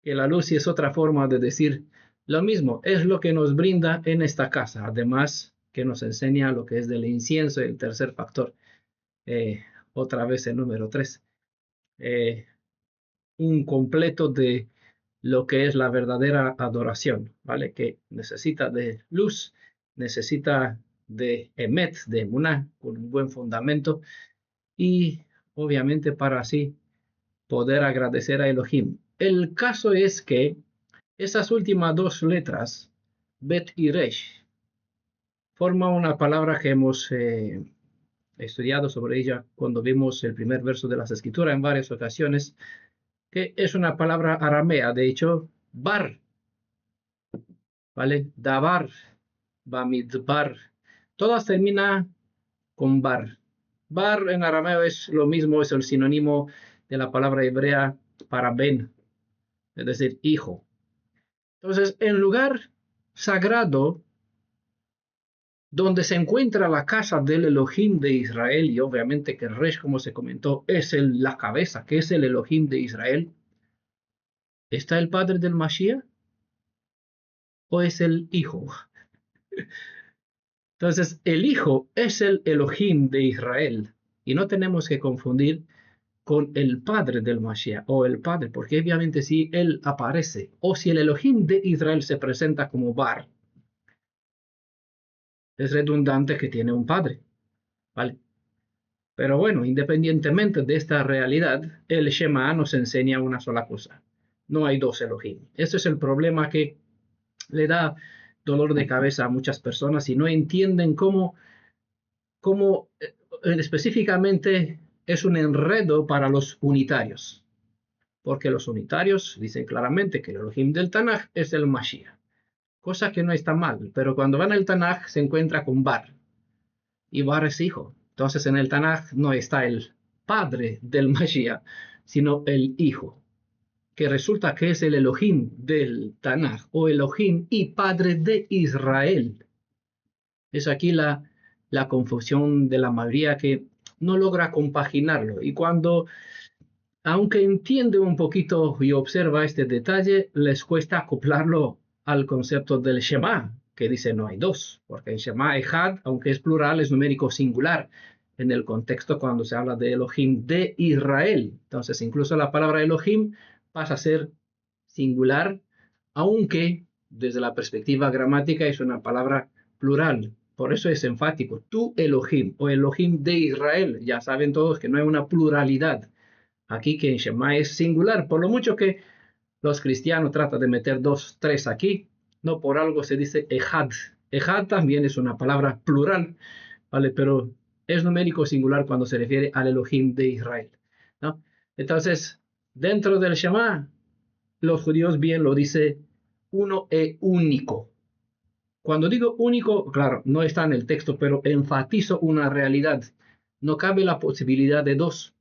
Que la luz es otra forma de decir lo mismo, es lo que nos brinda en esta casa, además que nos enseña lo que es del incienso, el tercer factor, otra vez el número 3, un completo de lo que es la verdadera adoración, ¿vale? Que necesita de luz, necesita de emet, de emuná, con un buen fundamento, y obviamente para así poder agradecer a Elohim. El caso es que esas últimas 2 letras, Bet y Resh, forman una palabra que hemos estudiado sobre ella cuando vimos el primer verso de las Escrituras en varias ocasiones, que es una palabra aramea, de hecho, bar, ¿vale? Dabar, bamidbar, todas terminan con bar. Bar en arameo es lo mismo, es el sinónimo de la palabra hebrea para ben, es decir, hijo. Entonces, en lugar sagrado, donde se encuentra la casa del Elohim de Israel, y obviamente que Resh, como se comentó, es la cabeza, que es el Elohim de Israel, ¿está el padre del Mashiach o es el hijo? Entonces, el hijo es el Elohim de Israel, y no tenemos que confundir con el padre del Mashiach, o el padre, porque obviamente si él aparece, o si el Elohim de Israel se presenta como Bar, es redundante que tiene un padre, ¿vale? Pero bueno, independientemente de esta realidad, el Shema nos enseña una sola cosa. No hay 2 Elohim. Ese es el problema que le da dolor de cabeza a muchas personas y no entienden cómo específicamente es un enredo para los unitarios. Porque los unitarios dicen claramente que el Elohim del Tanaj es el Mashiach. Cosa que no está mal, pero cuando van al Tanaj se encuentra con Bar. Y Bar es hijo. Entonces en el Tanaj no está el padre del Mashiach, sino el hijo, que resulta que es el Elohim del Tanaj, o Elohim y padre de Israel. Es aquí la confusión de la mayoría que no logra compaginarlo. Y cuando, aunque entiende un poquito y observa este detalle, les cuesta acoplarlo al concepto del Shema, que dice no hay 2, porque el Shema Echad, aunque es plural, es numérico singular en el contexto cuando se habla de Elohim de Israel. Entonces, incluso la palabra Elohim pasa a ser singular, aunque desde la perspectiva gramática es una palabra plural. Por eso es enfático. Tu Elohim o Elohim de Israel. Ya saben todos que no hay una pluralidad. Aquí que en Shema es singular, por lo mucho que los cristianos tratan de meter 2, 3 aquí, no por algo se dice Ejad. Ejad también es una palabra plural, ¿vale? Pero es numérico singular cuando se refiere al Elohim de Israel, ¿no? Entonces, dentro del Shema, los judíos bien lo dice uno e único. Cuando digo único, claro, no está en el texto, pero enfatizo una realidad. No cabe la posibilidad de 2.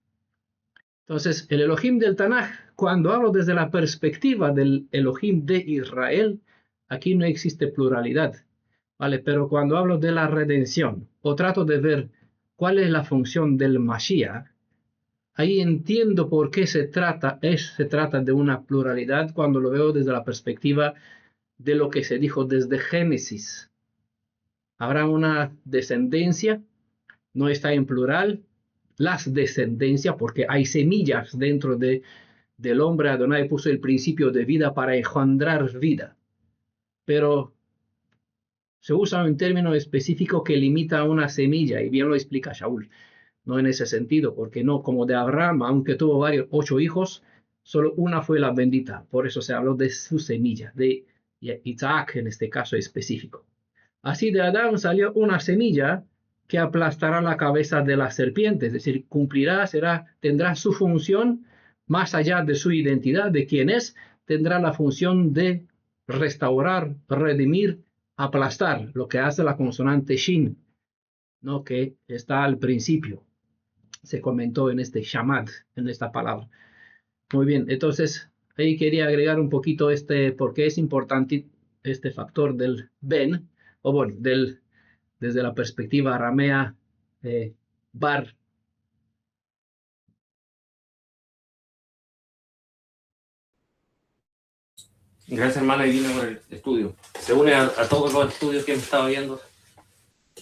Entonces, el Elohim del Tanaj, cuando hablo desde la perspectiva del Elohim de Israel, aquí no existe pluralidad, ¿vale? Pero cuando hablo de la redención, o trato de ver cuál es la función del Mashiach, ahí entiendo por qué se trata de una pluralidad cuando lo veo desde la perspectiva de lo que se dijo desde Génesis. Habrá una descendencia, no está en plural, las descendencias, porque hay semillas dentro del hombre. Adonai puso el principio de vida para engendrar vida. Pero Se usa un término específico que limita a una semilla, y bien lo explica Shaul. No en ese sentido, porque no, como de Abraham, aunque tuvo 8 hijos, solo una fue la bendita. Por eso se habló de su semilla, de Isaac en este caso específico. Así de Adán salió una semilla que aplastará la cabeza de la serpiente, es decir, cumplirá, tendrá su función más allá de su identidad, de quién es, tendrá la función de restaurar, redimir, aplastar, lo que hace la consonante shin, ¿no? Que está al principio. Se comentó en este shamad, en esta palabra. Muy bien, entonces ahí quería agregar un poquito porque es importante este factor del ben, o bueno, desde la perspectiva aramea, bar. Gracias, hermana Divina, por el estudio. Se une a todos los estudios que hemos estado viendo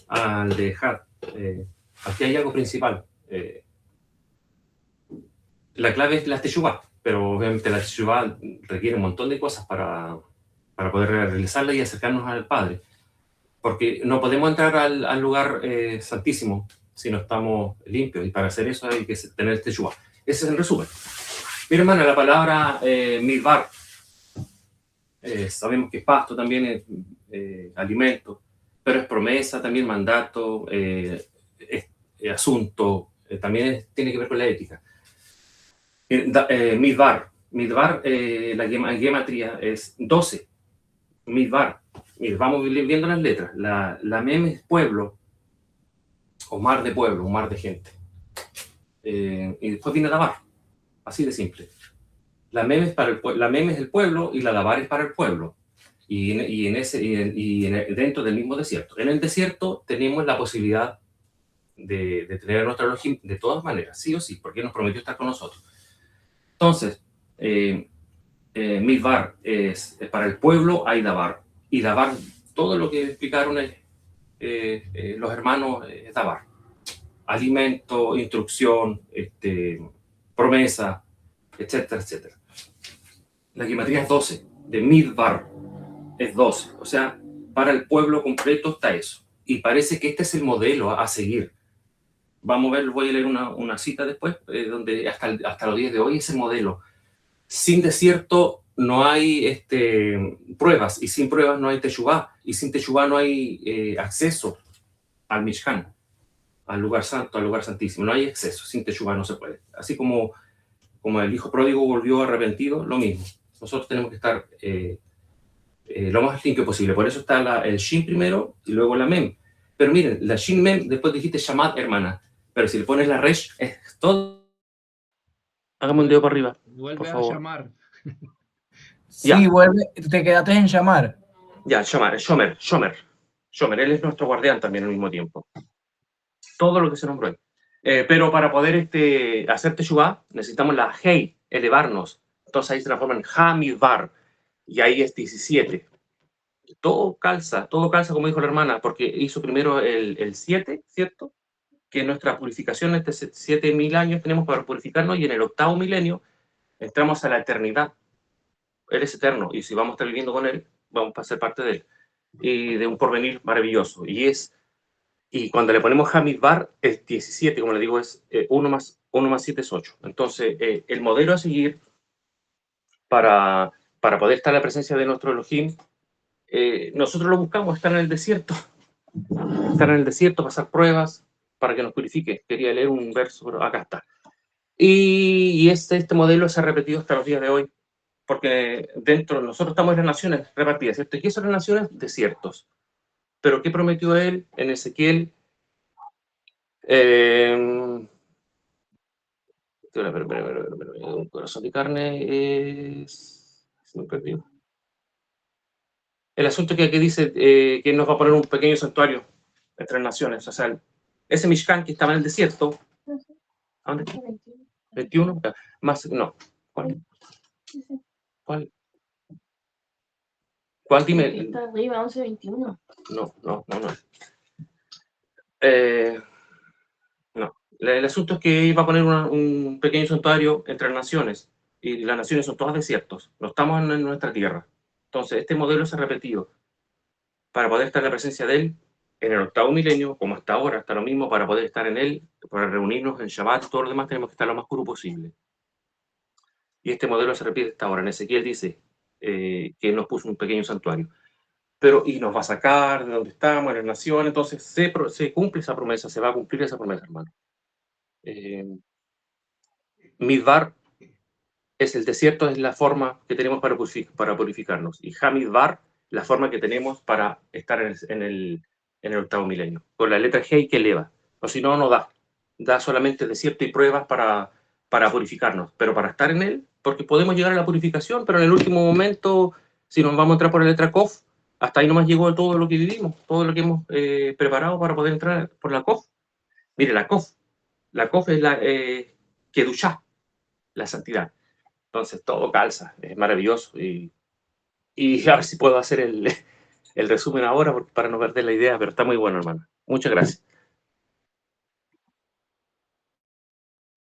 al de Had. Aquí hay algo principal. La clave es la teshuvá, pero obviamente la teshuvá requiere un montón de cosas para poder realizarla y acercarnos al Padre. Porque no podemos entrar al lugar santísimo si no estamos limpios, y para hacer eso hay que tener teshuvá. Ese es el resumen. Mira, hermana, la palabra midbar, sabemos que pasto también es alimento, pero es promesa, también mandato, asunto, también tiene que ver con la ética. Midbar, la gematría es 12. Midbar, vamos viendo las letras. La mem es pueblo, o mar de pueblo, un mar de gente. Y después viene Dabar, así de simple. La mem es el pueblo y la Dabar es para el pueblo. Y dentro del mismo desierto. En el desierto tenemos la posibilidad de tener a nuestro Elohim de todas maneras, sí o sí, porque nos prometió estar con nosotros. Entonces, Midbar es para el pueblo, hay Dabar. Y Dabar, todo lo que explicaron los hermanos, es Dabar. Alimento, instrucción, promesa, etcétera, etcétera. La gematría es 12, de Midbar es 12. O sea, para el pueblo completo está eso. Y parece que este es el modelo a seguir. Vamos a ver, voy a leer una cita después, donde hasta los días de hoy es el modelo. Sin desierto no hay pruebas, y sin pruebas no hay teshuvá, y sin teshuvá no hay acceso al Mishkan, al lugar santo, al lugar santísimo. No hay acceso, sin teshuvá no se puede. Así como el hijo pródigo volvió arrepentido, lo mismo. Nosotros tenemos que estar lo más limpio posible. Por eso está el shin primero y luego la mem. Pero miren, la shin mem, después dijiste shamad, hermana. Pero si le pones la resh, es todo. Hagamos un dedo para arriba. Vuelve por a favor. llamar. Sí, Ya. vuelve, te quedaste en llamar. Ya, Shomer. Él es nuestro guardián también al mismo tiempo. Todo lo que se nombró ahí. Pero para poder hacer teshuvá, necesitamos la hei, elevarnos. Entonces ahí se transforma en hamidbar. Y ahí es 17. Todo calza, como dijo la hermana, porque hizo primero el 7, ¿cierto? Que nuestra purificación, 7.000 años tenemos para purificarnos, y en el 8º milenio entramos a la eternidad. Él es eterno, y si vamos a estar viviendo con Él, vamos a ser parte de Él, y de un porvenir maravilloso. Y cuando le ponemos Hamidbar, es 17, como le digo, es 1 más 7 es 8. Entonces, el modelo a seguir para poder estar en la presencia de nuestro Elohim, nosotros lo buscamos, estar en el desierto. Estar en el desierto, pasar pruebas, para que nos purifique. Quería leer un verso, pero acá está. Y este modelo se ha repetido hasta los días de hoy, porque nosotros estamos en las naciones repartidas, ¿cierto? ¿Y qué son las naciones? Desiertos. Pero ¿qué prometió él en Ezequiel? Un corazón de carne es... Se me perdió. El asunto que aquí dice que nos va a poner un pequeño santuario entre naciones. O sea, ese Mishkan que estaba en el desierto. ¿A dónde? 21. Más, no. ¿Cuál? ¿Cuál? Dime. Está arriba, 11:21. No. No. El asunto es que iba a poner un pequeño santuario entre naciones. Y las naciones son todas desiertos. No estamos en nuestra tierra. Entonces, este modelo se ha repetido para poder estar en la presencia de Él en el octavo milenio, como hasta ahora, hasta lo mismo, para poder estar en Él, para reunirnos en Shabbat, todo lo demás tenemos que estar lo más puro posible. Y este modelo se repite hasta ahora. En Ezequiel dice que Él nos puso un pequeño santuario. Pero, y nos va a sacar de donde estamos, en la nación, entonces se cumple esa promesa, se va a cumplir esa promesa, hermano. Midbar es el desierto, es la forma que tenemos para purificarnos. Y Hamidbar, la forma que tenemos para estar en el octavo milenio. Con la letra Hei que eleva. O si no, no da. Da solamente desierto y pruebas para purificarnos. Pero para estar en él, porque podemos llegar a la purificación, pero en el último momento, si nos vamos a entrar por la letra Kof, hasta ahí nomás llegó todo lo que vivimos, todo lo que hemos preparado para poder entrar por la Kof. Mire, la Kof es la Kedushá, la santidad. Entonces todo calza, es maravilloso. Y a ver si puedo hacer el resumen ahora para no perder la idea, pero está muy bueno, hermano. Muchas gracias.